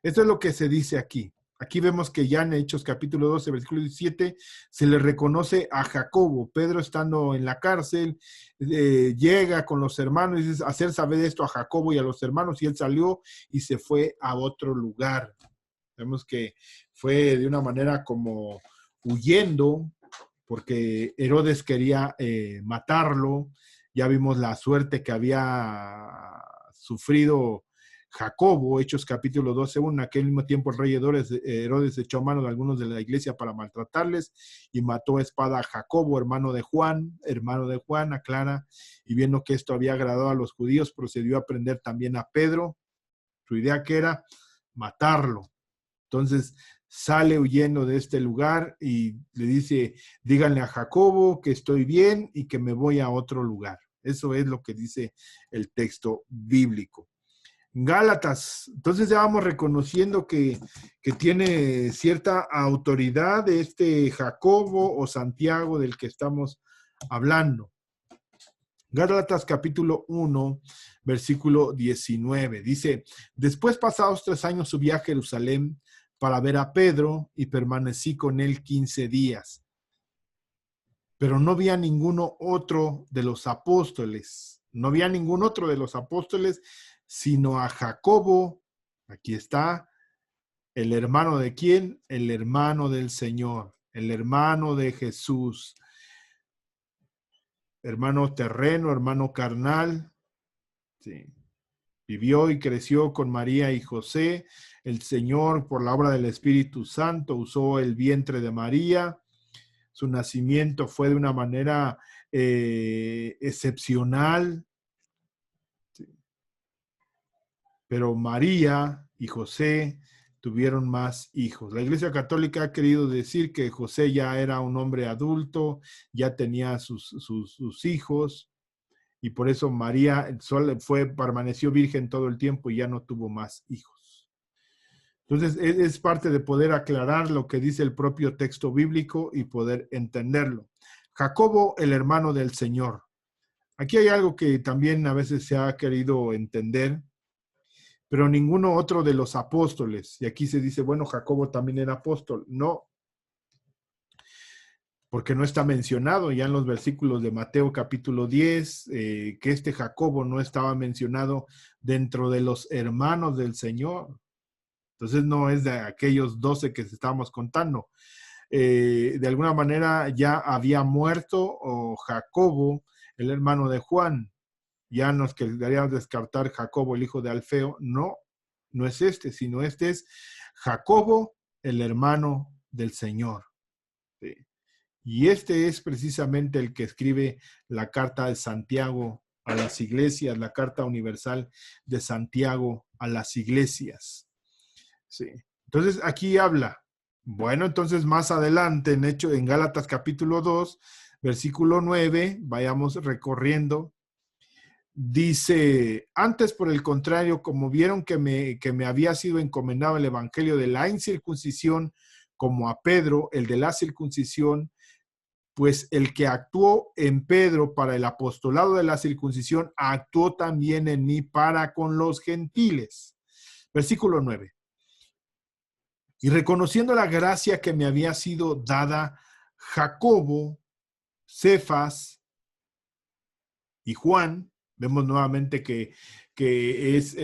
Esto es lo que se dice aquí. Aquí vemos que ya en Hechos capítulo 12, versículo 17, se le reconoce a Jacobo. Pedro, estando en la cárcel, llega con los hermanos y dice, hacer saber esto a Jacobo y a los hermanos, y él salió y se fue a otro lugar. Vemos que fue de una manera como huyendo, porque Herodes quería matarlo. Ya vimos la suerte que había sufrido Jacobo, Hechos capítulo 12, en aquel mismo tiempo el rey Herodes echó mano de algunos de la iglesia para maltratarles y mató a espada a Jacobo, hermano de Juan, aclara, y viendo que esto había agradado a los judíos, procedió a prender también a Pedro. Su idea que era matarlo. Entonces sale huyendo de este lugar y le dice, díganle a Jacobo que estoy bien y que me voy a otro lugar. Eso es lo que dice el texto bíblico. Gálatas, entonces ya vamos reconociendo que tiene cierta autoridad de este Jacobo o Santiago del que estamos hablando. Gálatas capítulo 1, versículo 19, dice, después pasados 3 años subí a Jerusalén para ver a Pedro y permanecí con él 15 días. Pero no vi a ninguno otro de los apóstoles, sino a Jacobo, aquí está, el hermano de quién, el hermano del Señor, el hermano de Jesús, hermano terreno, hermano carnal, sí. Vivió y creció con María y José. El Señor, por la obra del Espíritu Santo, usó el vientre de María. Su nacimiento fue de una manera excepcional. Sí. Pero María y José tuvieron más hijos. La Iglesia Católica ha querido decir que José ya era un hombre adulto, ya tenía sus hijos, y por eso María permaneció virgen todo el tiempo y ya no tuvo más hijos. Entonces es parte de poder aclarar lo que dice el propio texto bíblico y poder entenderlo. Jacobo, el hermano del Señor. Aquí hay algo que también a veces se ha querido entender, pero ninguno otro de los apóstoles. Y aquí se dice, bueno, Jacobo también era apóstol. No, porque no está mencionado ya en los versículos de Mateo capítulo 10, que este Jacobo no estaba mencionado dentro de los hermanos del Señor. Entonces no es de aquellos 12 que estábamos contando. De alguna manera ya había muerto o Jacobo, el hermano de Juan. Ya nos quedaría descartar Jacobo, el hijo de Alfeo. No, no es este, sino este es Jacobo, el hermano del Señor. ¿sí? Y este es precisamente el que escribe la carta de Santiago a las iglesias, la carta universal de Santiago a las iglesias. Sí. Entonces aquí habla. Bueno, entonces más adelante, en Gálatas capítulo 2, versículo 9, vayamos recorriendo. Dice, antes por el contrario, como vieron que me había sido encomendado el evangelio de la incircuncisión, como a Pedro, el de la circuncisión, pues el que actuó en Pedro para el apostolado de la circuncisión, actuó también en mí para con los gentiles. Versículo 9. Y reconociendo la gracia que me había sido dada, Jacobo, Cefas y Juan, vemos nuevamente que es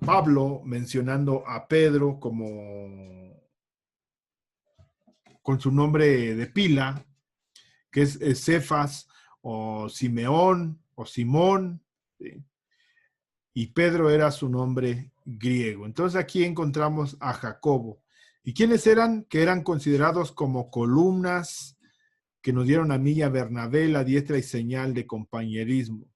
Pablo mencionando a Pedro como con su nombre de pila, que es Cefas o Simeón o Simón, ¿sí? Y Pedro era su nombre griego. Entonces aquí encontramos a Jacobo. ¿Y quiénes eran? Que eran considerados como columnas que nos dieron a mí y a Bernabé la diestra y señal de compañerismo.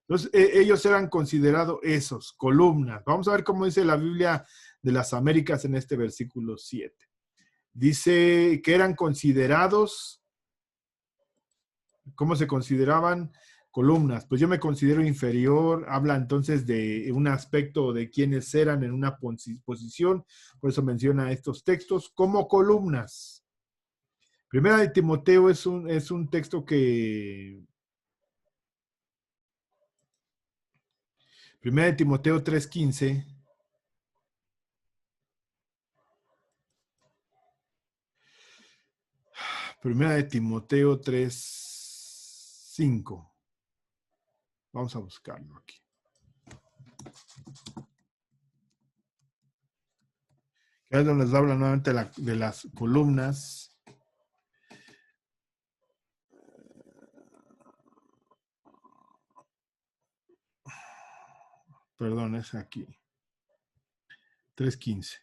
Entonces ellos eran considerados esos, columnas. Vamos a ver cómo dice la Biblia de las Américas en este versículo 7. Dice que eran considerados, ¿cómo se consideraban? Columnas. Pues yo me considero inferior, habla entonces de un aspecto de quienes eran en una posición, por eso menciona estos textos como columnas. Primera de Timoteo es un texto que... Primera de Timoteo 3:15. Primera de Timoteo 3:5. Vamos a buscarlo aquí. Es donde nos habla nuevamente de las columnas. Perdón, es aquí. 3:15.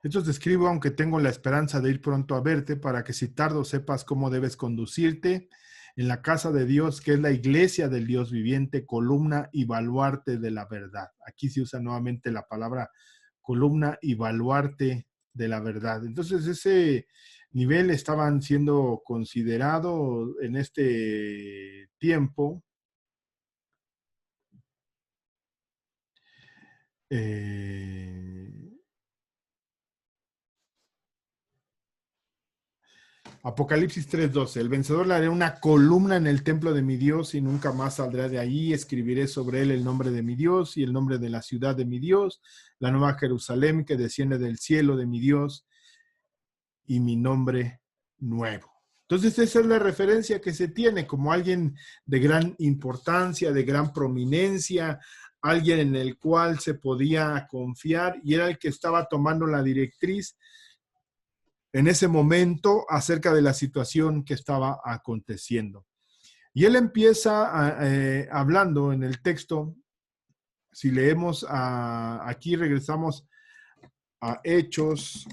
Esto te escribo aunque tengo la esperanza de ir pronto a verte para que si tardo sepas cómo debes conducirte en la casa de Dios, que es la iglesia del Dios viviente, columna y baluarte de la verdad. Aquí se usa nuevamente la palabra columna y baluarte de la verdad. Entonces ese nivel estaban siendo considerados en este tiempo Apocalipsis 3:12. El vencedor le haré una columna en el templo de mi Dios y nunca más saldrá de allí. Escribiré sobre él el nombre de mi Dios y el nombre de la ciudad de mi Dios, la nueva Jerusalén que desciende del cielo de mi Dios y mi nombre nuevo. Entonces esa es la referencia que se tiene como alguien de gran importancia, de gran prominencia, alguien en el cual se podía confiar y era el que estaba tomando la directriz en ese momento acerca de la situación que estaba aconteciendo. Y él empieza hablando en el texto, si leemos aquí regresamos a Hechos,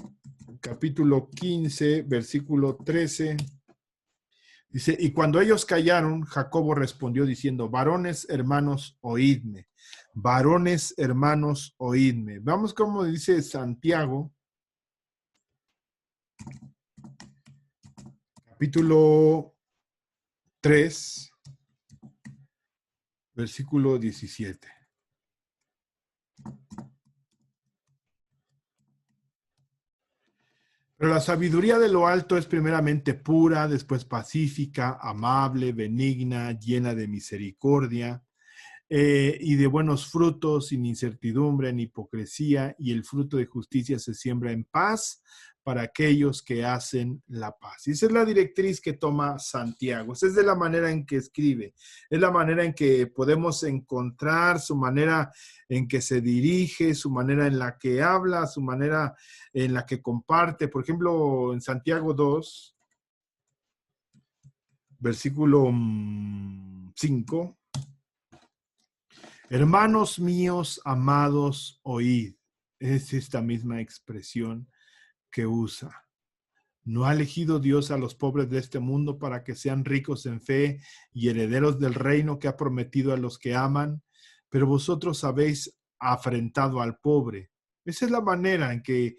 capítulo 15, versículo 13, dice, y cuando ellos callaron, Jacobo respondió diciendo, varones hermanos, oídme, varones hermanos, oídme. Vamos como dice Santiago, capítulo 3, versículo 17. Pero la sabiduría de lo alto es primeramente pura, después pacífica, amable, benigna, llena de misericordia y de buenos frutos, sin incertidumbre ni hipocresía, y el fruto de justicia se siembra en paz para aquellos que hacen la paz. Y esa es la directriz que toma Santiago. Esa es de la manera en que escribe. Es la manera en que podemos encontrar su manera en que se dirige, su manera en la que habla, su manera en la que comparte. Por ejemplo, en Santiago 2, versículo 5. Hermanos míos, amados, oíd. es esta misma expresión que usa. ¿No ha elegido Dios a los pobres de este mundo para que sean ricos en fe y herederos del reino que ha prometido a los que aman? Pero vosotros habéis afrentado al pobre. Esa es la manera en que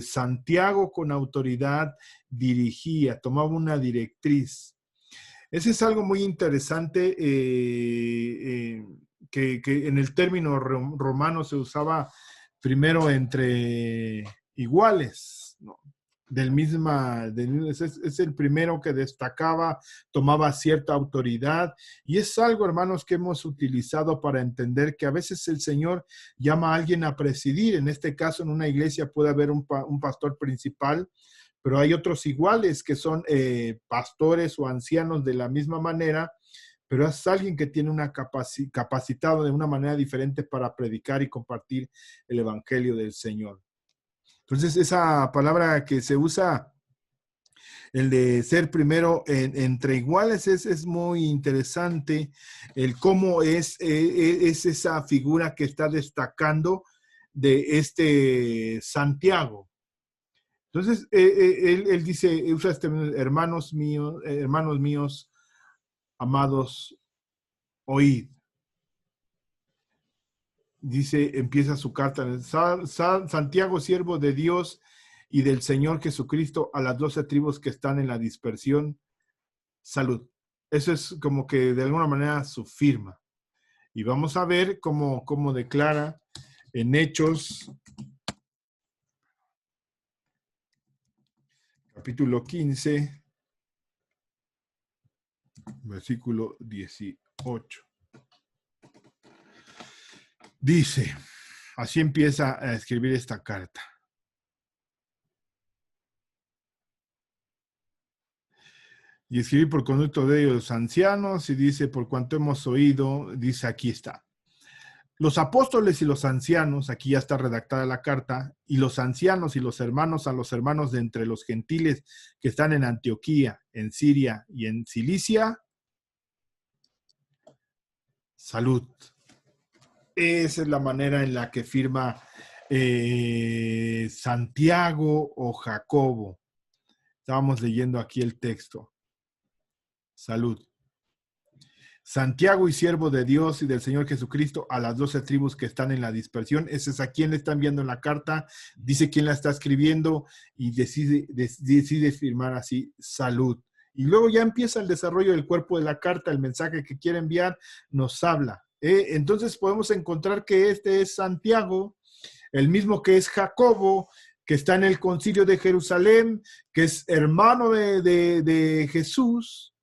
Santiago con autoridad dirigía, tomaba una directriz. Ese es algo muy interesante que en el término romano se usaba primero entre iguales, ¿no? Es el primero que destacaba, tomaba cierta autoridad, y es algo, hermanos, que hemos utilizado para entender que a veces el Señor llama a alguien a presidir. En este caso, en una iglesia puede haber un pastor principal, pero hay otros iguales que son pastores o ancianos de la misma manera, pero es alguien que tiene una capacitado de una manera diferente para predicar y compartir el evangelio del Señor. Entonces, esa palabra que se usa, el de ser primero entre iguales, es muy interesante, el cómo es esa figura que está destacando de este Santiago. Entonces, él dice, usa hermanos míos, amados, oíd. Dice, empieza su carta, Santiago, siervo de Dios y del Señor Jesucristo, a las 12 tribus que están en la dispersión, salud. Eso es como que de alguna manera su firma. Y vamos a ver cómo declara en Hechos, capítulo 15, versículo 18. Dice, así empieza a escribir esta carta. Y escribí por conducto de ellos ancianos, y dice, por cuanto hemos oído, dice, aquí está. Los apóstoles y los ancianos, aquí ya está redactada la carta, y los ancianos y los hermanos a los hermanos de entre los gentiles que están en Antioquía, en Siria y en Cilicia, salud. Esa es la manera en la que firma Santiago o Jacobo. Estábamos leyendo aquí el texto. Salud. Santiago y siervo de Dios y del Señor Jesucristo a las 12 tribus que están en la dispersión. Ese es a quien le está enviando la carta, dice quién la está escribiendo y decide firmar así, salud. Y luego ya empieza el desarrollo del cuerpo de la carta, el mensaje que quiere enviar, nos habla. Entonces podemos encontrar que este es Santiago, el mismo que es Jacobo, que está en el concilio de Jerusalén, que es hermano de Jesús,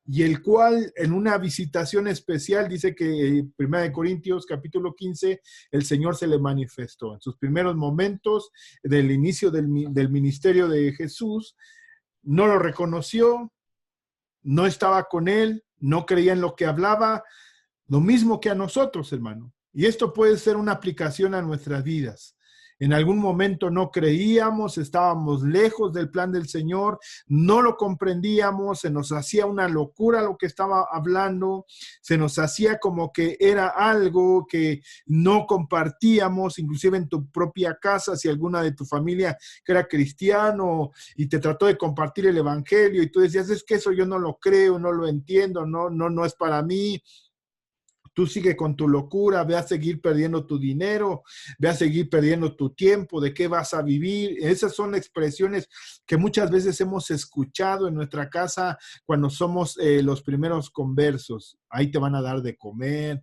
y el cual en una visitación especial dice que 1 Corintios capítulo 15, el Señor se le manifestó. En sus primeros momentos del inicio del ministerio de Jesús, no lo reconoció, no estaba con él, no creía en lo que hablaba, lo mismo que a nosotros, hermano. Y esto puede ser una aplicación a nuestras vidas. En algún momento no creíamos, estábamos lejos del plan del Señor, no lo comprendíamos, se nos hacía una locura lo que estaba hablando, se nos hacía como que era algo que no compartíamos, inclusive en tu propia casa, si alguna de tu familia que era cristiano y te trató de compartir el evangelio y tú decías, es que eso yo no lo creo, no lo entiendo, no es para mí. Tú sigue con tu locura, ve a seguir perdiendo tu dinero, ve a seguir perdiendo tu tiempo, ¿de qué vas a vivir? Esas son expresiones que muchas veces hemos escuchado en nuestra casa cuando somos los primeros conversos. Ahí te van a dar de comer,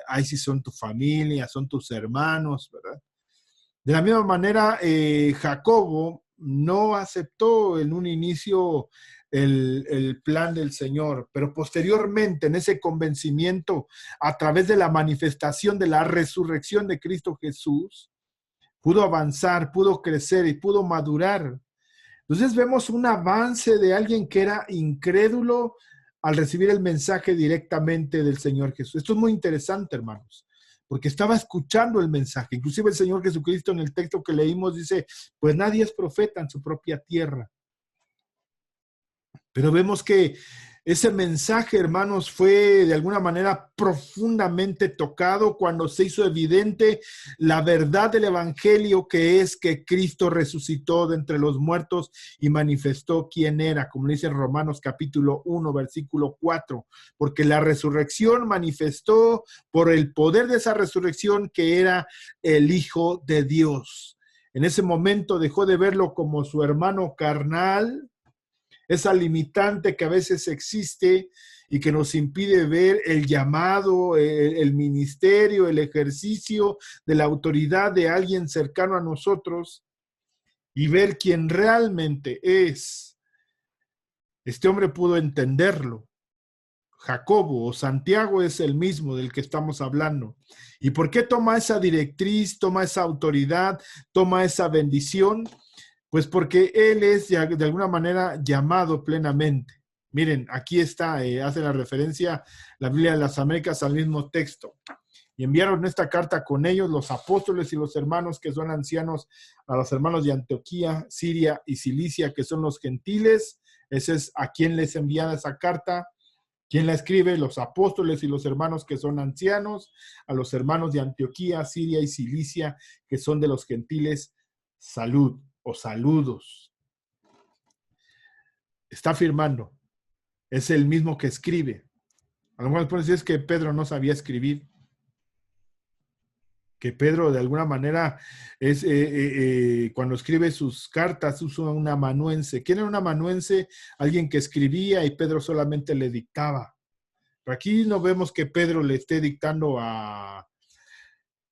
ahí sí son tu familia, son tus hermanos, ¿verdad? De la misma manera, Jacobo no aceptó en un inicio el plan del Señor, pero posteriormente en ese convencimiento, a través de la manifestación de la resurrección de Cristo Jesús, pudo avanzar, pudo crecer y pudo madurar. Entonces vemos un avance de alguien que era incrédulo al recibir el mensaje directamente del Señor Jesús. Esto es muy interesante, hermanos, porque estaba escuchando el mensaje. Inclusive el Señor Jesucristo en el texto que leímos dice, pues nadie es profeta en su propia tierra. Pero vemos que Ese mensaje, hermanos, fue de alguna manera profundamente tocado cuando se hizo evidente la verdad del evangelio, que es que Cristo resucitó de entre los muertos y manifestó quién era, como dice Romanos capítulo 1, versículo 4, porque la resurrección manifestó por el poder de esa resurrección que era el Hijo de Dios. En ese momento dejó de verlo como su hermano carnal, esa limitante que a veces existe y que nos impide ver el llamado, el ministerio, el ejercicio de la autoridad de alguien cercano a nosotros y ver quién realmente es. Este hombre pudo entenderlo. Jacobo o Santiago es el mismo del que estamos hablando. ¿Y por qué toma esa directriz, toma esa autoridad, toma esa bendición? Pues porque él es de alguna manera llamado plenamente. Miren, aquí está, hace la referencia la Biblia de las Américas al mismo texto. Y enviaron esta carta con ellos los apóstoles y los hermanos que son ancianos, a los hermanos de Antioquía, Siria y Cilicia, que son los gentiles. Ese es a quien les envía esa carta. ¿Quién la escribe? Los apóstoles y los hermanos que son ancianos, a los hermanos de Antioquía, Siria y Cilicia, que son de los gentiles, salud o saludos. Está afirmando, es el mismo que escribe. A lo mejor pueden decir que Pedro no sabía escribir, que Pedro de alguna manera es cuando escribe sus cartas usa un amanuense. ¿Quién era un amanuense? Alguien que escribía y Pedro solamente le dictaba. Pero aquí no vemos que Pedro le esté dictando a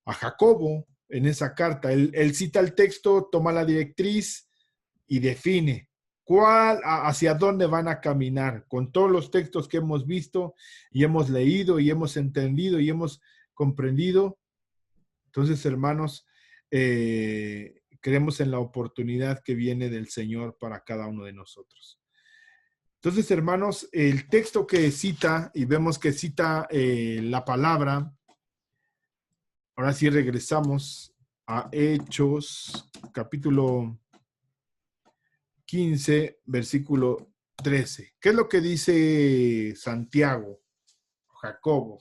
Jacobo en esa carta. Él cita el texto, toma la directriz y define hacia dónde van a caminar con todos los textos que hemos visto y hemos leído y hemos entendido y hemos comprendido. Entonces, hermanos, creemos en la oportunidad que viene del Señor para cada uno de nosotros. Entonces, hermanos, el texto que cita, y vemos que cita la palabra, ahora sí regresamos a Hechos, capítulo 15, versículo 13. ¿Qué es lo que dice Santiago, Jacobo?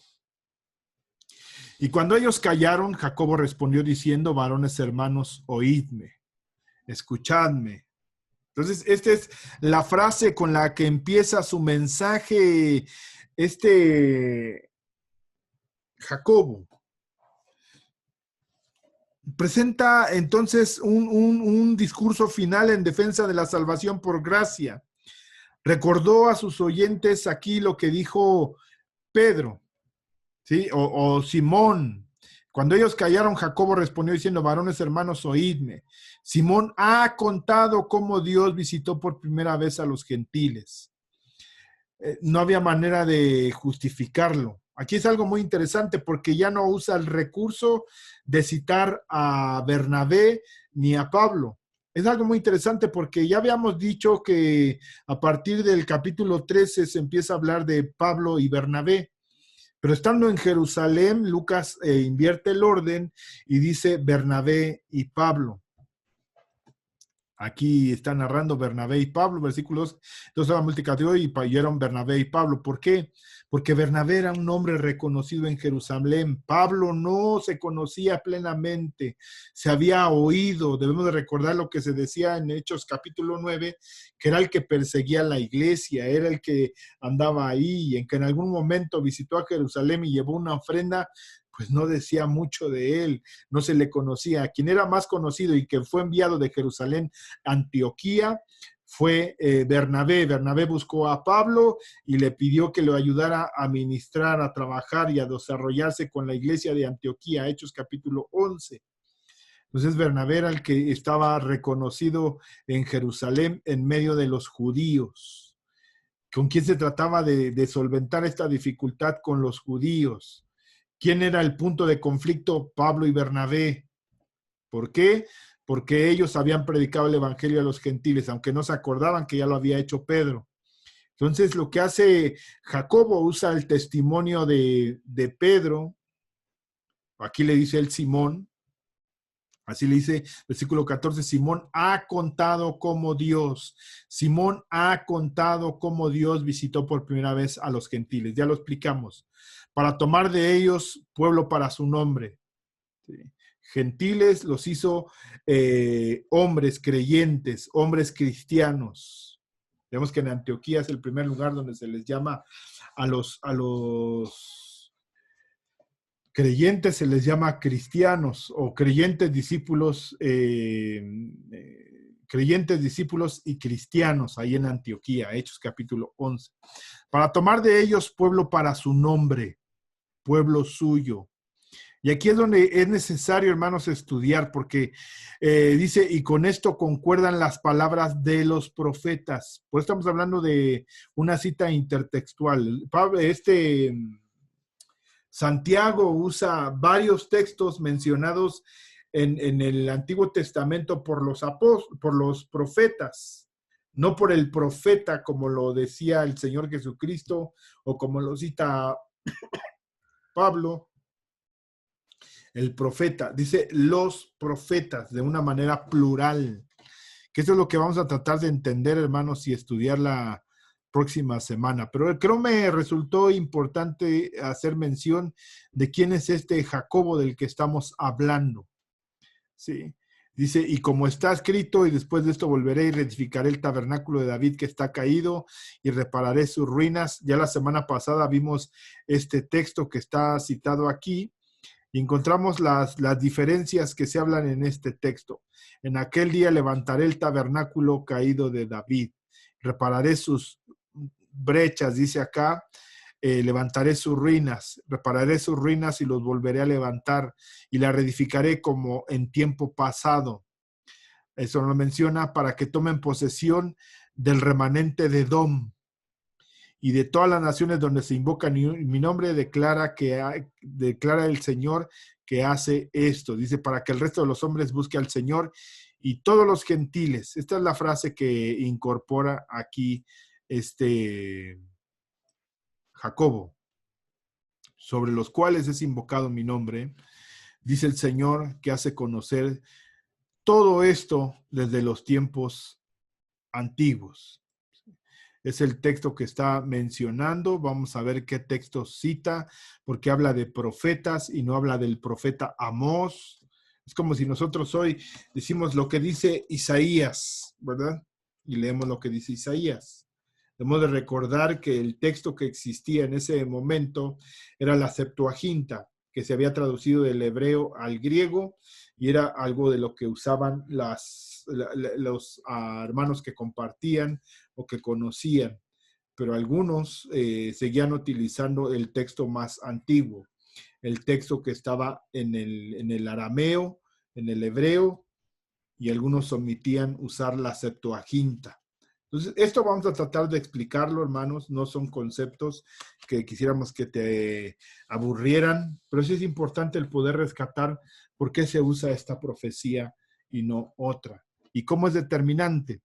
Y cuando ellos callaron, Jacobo respondió diciendo, varones hermanos, oídme, escuchadme. Entonces, esta es la frase con la que empieza su mensaje Jacobo. Presenta entonces un discurso final en defensa de la salvación por gracia. Recordó a sus oyentes aquí lo que dijo Pedro, ¿sí? O Simón. Cuando ellos callaron, Jacobo respondió diciendo, varones hermanos, oídme. Simón ha contado cómo Dios visitó por primera vez a los gentiles. No había manera de justificarlo. Aquí es algo muy interesante porque ya no usa el recurso de citar a Bernabé ni a Pablo. Es algo muy interesante porque ya habíamos dicho que a partir del capítulo 13 se empieza a hablar de Pablo y Bernabé. Pero estando en Jerusalén, Lucas invierte el orden y dice Bernabé y Pablo. Aquí está narrando Bernabé y Pablo, versículos, entonces la multicategoría y eran Bernabé y Pablo. ¿Por qué? Porque Bernabé era un hombre reconocido en Jerusalén. Pablo no se conocía plenamente, se había oído. Debemos de recordar lo que se decía en Hechos capítulo 9, que era el que perseguía la iglesia, era el que andaba ahí, y en que en algún momento visitó a Jerusalén y llevó una ofrenda, pues no decía mucho de él, no se le conocía. Quien era más conocido y que fue enviado de Jerusalén a Antioquía fue Bernabé. Bernabé buscó a Pablo y le pidió que lo ayudara a ministrar, a trabajar y a desarrollarse con la iglesia de Antioquía, Hechos capítulo 11. Entonces Bernabé era el que estaba reconocido en Jerusalén en medio de los judíos. ¿Con quién se trataba de solventar esta dificultad? Con los judíos. ¿Quién era el punto de conflicto? Pablo y Bernabé. ¿Por qué? Porque ellos habían predicado el evangelio a los gentiles, aunque no se acordaban que ya lo había hecho Pedro. Entonces, lo que hace Jacobo, usa el testimonio de Pedro, aquí le dice el Simón, Así le dice, versículo 14, Simón ha contado cómo Dios, Simón ha contado cómo Dios visitó por primera vez a los gentiles. Ya lo explicamos. Para tomar de ellos pueblo para su nombre. ¿Sí? Gentiles los hizo hombres creyentes, hombres cristianos. Vemos que en Antioquía es el primer lugar donde se les llama a los creyentes, se les llama cristianos o creyentes discípulos y cristianos ahí en Antioquía, Hechos capítulo 11. Para tomar de ellos pueblo para su nombre, pueblo suyo. Y aquí es donde es necesario, hermanos, estudiar, porque dice, y con esto concuerdan las palabras de los profetas. Pues estamos hablando de una cita intertextual. Santiago usa varios textos mencionados en el Antiguo Testamento por los profetas, no por el profeta como lo decía el Señor Jesucristo o como lo cita Pablo. El profeta, dice los profetas de una manera plural, que eso es lo que vamos a tratar de entender, hermanos, y estudiar la próxima semana. Pero creo me resultó importante hacer mención de quién es este Jacobo del que estamos hablando. ¿Sí? Dice, y como está escrito, y después de esto volveré y reedificaré el tabernáculo de David que está caído y repararé sus ruinas. Ya la semana pasada vimos este texto que está citado aquí. Y encontramos las diferencias que se hablan en este texto. En aquel día levantaré el tabernáculo caído de David, repararé sus brechas, dice acá, levantaré sus ruinas, repararé sus ruinas y los volveré a levantar y la reedificaré como en tiempo pasado. Eso lo menciona para que tomen posesión del remanente de Edom. Y de todas las naciones donde se invoca mi nombre, declara el Señor que hace esto. Dice, para que el resto de los hombres busque al Señor y todos los gentiles. Esta es la frase que incorpora aquí Jacobo, sobre los cuales es invocado mi nombre. Dice el Señor que hace conocer todo esto desde los tiempos antiguos. Es el texto que está mencionando. Vamos a ver qué texto cita, porque habla de profetas y no habla del profeta Amós. Es como si nosotros hoy decimos lo que dice Isaías, ¿verdad? Y leemos lo que dice Isaías. Debemos de recordar que el texto que existía en ese momento era la Septuaginta, que se había traducido del hebreo al griego y era algo de lo que usaban los hermanos que compartían o que conocían, pero algunos seguían utilizando el texto más antiguo, el texto que estaba en el arameo, en el hebreo, y algunos omitían usar la Septuaginta. Entonces, esto vamos a tratar de explicarlo, hermanos. No son conceptos que quisiéramos que te aburrieran, pero sí es importante el poder rescatar por qué se usa esta profecía y no otra. Y cómo es determinante.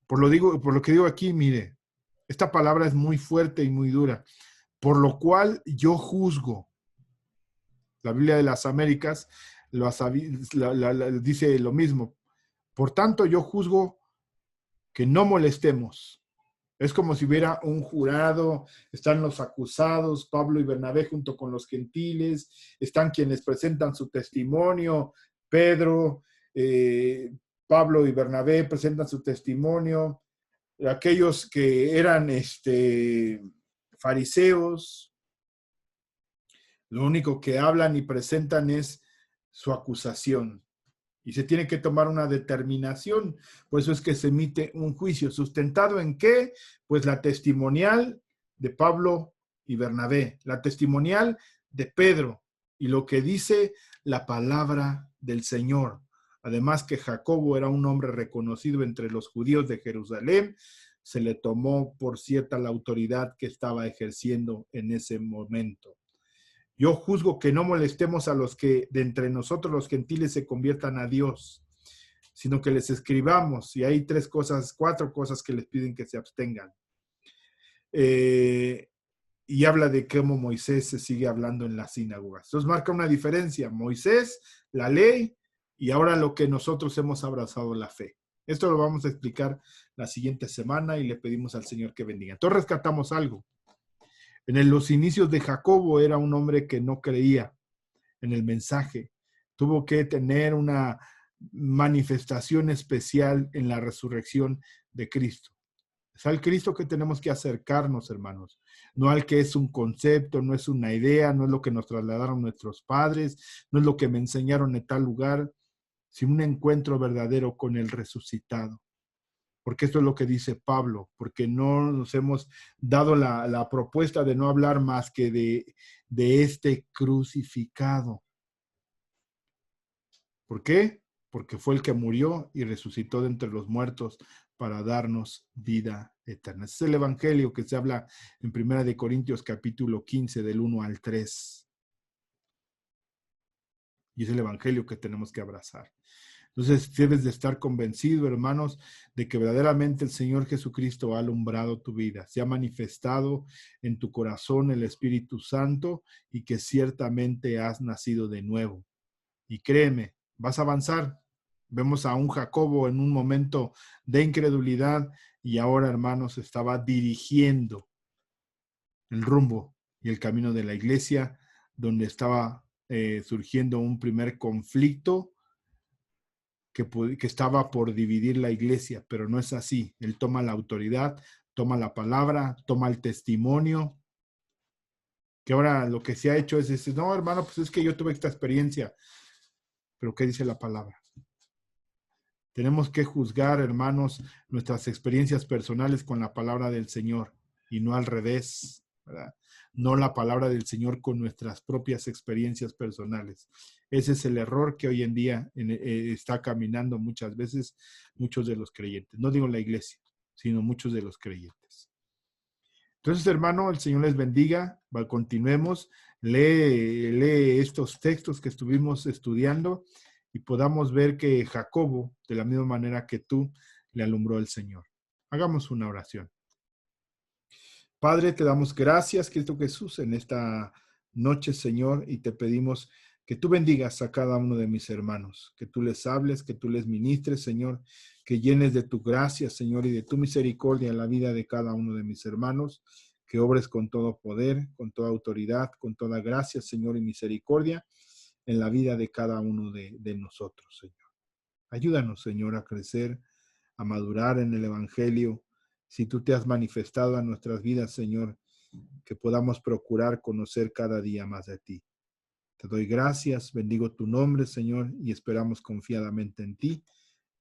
Por lo que digo aquí, mire, esta palabra es muy fuerte y muy dura. Por lo cual yo juzgo. La Biblia de las Américas dice lo mismo. Por tanto, yo juzgo que no molestemos. Es como si hubiera un jurado, están los acusados, Pablo y Bernabé junto con los gentiles, están quienes presentan su testimonio, Pedro, Pablo y Bernabé presentan su testimonio, aquellos que eran fariseos, lo único que hablan y presentan es su acusación. Y se tiene que tomar una determinación. Por eso es que se emite un juicio. ¿Sustentado en qué? Pues la testimonial de Pablo y Bernabé, la testimonial de Pedro y lo que dice la palabra del Señor. Además que Jacobo era un hombre reconocido entre los judíos de Jerusalén, se le tomó por cierta la autoridad que estaba ejerciendo en ese momento. Yo juzgo que no molestemos a los que de entre nosotros los gentiles se conviertan a Dios, sino que les escribamos. Y hay cuatro cosas que les piden que se abstengan. Y habla de cómo Moisés se sigue hablando en las sinagogas. Entonces marca una diferencia. Moisés, la ley, Y ahora lo que nosotros hemos abrazado, la fe. Esto lo vamos a explicar la siguiente semana y le pedimos al Señor que bendiga. Entonces rescatamos algo. Los inicios de Jacobo era un hombre que no creía en el mensaje. Tuvo que tener una manifestación especial en la resurrección de Cristo. Es al Cristo que tenemos que acercarnos, hermanos. No al que es un concepto, no es una idea, no es lo que nos trasladaron nuestros padres, no es lo que me enseñaron en tal lugar, sino un encuentro verdadero con el resucitado. Porque esto es lo que dice Pablo, porque no nos hemos dado la propuesta de no hablar más que de este crucificado. ¿Por qué? Porque fue el que murió y resucitó de entre los muertos para darnos vida eterna. Ese es el evangelio que se habla en 1 Corintios capítulo 15 del 1 al 3. Y es el evangelio que tenemos que abrazar. Entonces debes de estar convencido, hermanos, de que verdaderamente el Señor Jesucristo ha alumbrado tu vida, se ha manifestado en tu corazón el Espíritu Santo y que ciertamente has nacido de nuevo. Y créeme, vas a avanzar. Vemos a un Jacobo en un momento de incredulidad y ahora, hermanos, estaba dirigiendo el rumbo y el camino de la iglesia, donde estaba surgiendo un primer conflicto que estaba por dividir la iglesia, pero no es así. Él toma la autoridad, toma la palabra, toma el testimonio, que ahora lo que se ha hecho es decir, no, hermano, pues es que yo tuve esta experiencia, pero ¿qué dice la palabra? Tenemos que juzgar, hermanos, nuestras experiencias personales con la palabra del Señor y no al revés, ¿verdad? No la palabra del Señor con nuestras propias experiencias personales. Ese es el error que hoy en día está caminando muchas veces muchos de los creyentes. No digo la iglesia, sino muchos de los creyentes. Entonces, hermano, el Señor les bendiga. Continuemos. Lee estos textos que estuvimos estudiando y podamos ver que Jacobo, de la misma manera que tú, le alumbró el Señor. Hagamos una oración. Padre, te damos gracias, Cristo Jesús, en esta noche, Señor, y te pedimos que tú bendigas a cada uno de mis hermanos, que tú les hables, que tú les ministres, Señor, que llenes de tu gracia, Señor, y de tu misericordia en la vida de cada uno de mis hermanos, que obres con todo poder, con toda autoridad, con toda gracia, Señor, y misericordia en la vida de cada uno de nosotros, Señor. Ayúdanos, Señor, a crecer, a madurar en el Evangelio. Si tú te has manifestado a nuestras vidas, Señor, que podamos procurar conocer cada día más de ti. Te doy gracias, bendigo tu nombre, Señor, y esperamos confiadamente en ti.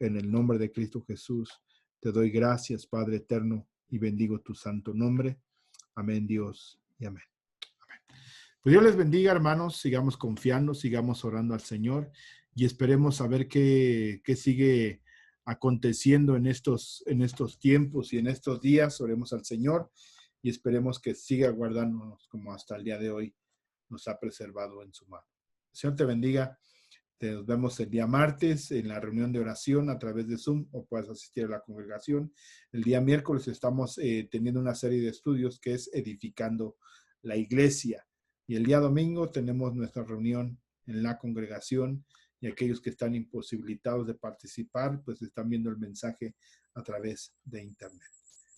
En el nombre de Cristo Jesús, te doy gracias, Padre eterno, y bendigo tu santo nombre. Amén, Dios, y amén. Pues Dios les bendiga, hermanos. Sigamos confiando, sigamos orando al Señor y esperemos saber qué sigue aconteciendo en estos tiempos y en estos días. Oremos al Señor y esperemos que siga guardándonos como hasta el día de hoy nos ha preservado en su mano. El Señor te bendiga. Nos vemos el día martes en la reunión de oración a través de Zoom o puedes asistir a la congregación. El día miércoles estamos teniendo una serie de estudios que es Edificando la Iglesia. Y el día domingo tenemos nuestra reunión en la congregación y aquellos que están imposibilitados de participar, pues están viendo el mensaje a través de internet.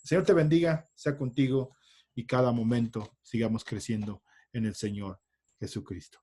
El Señor te bendiga, sea contigo y cada momento sigamos creciendo en el Señor Jesucristo.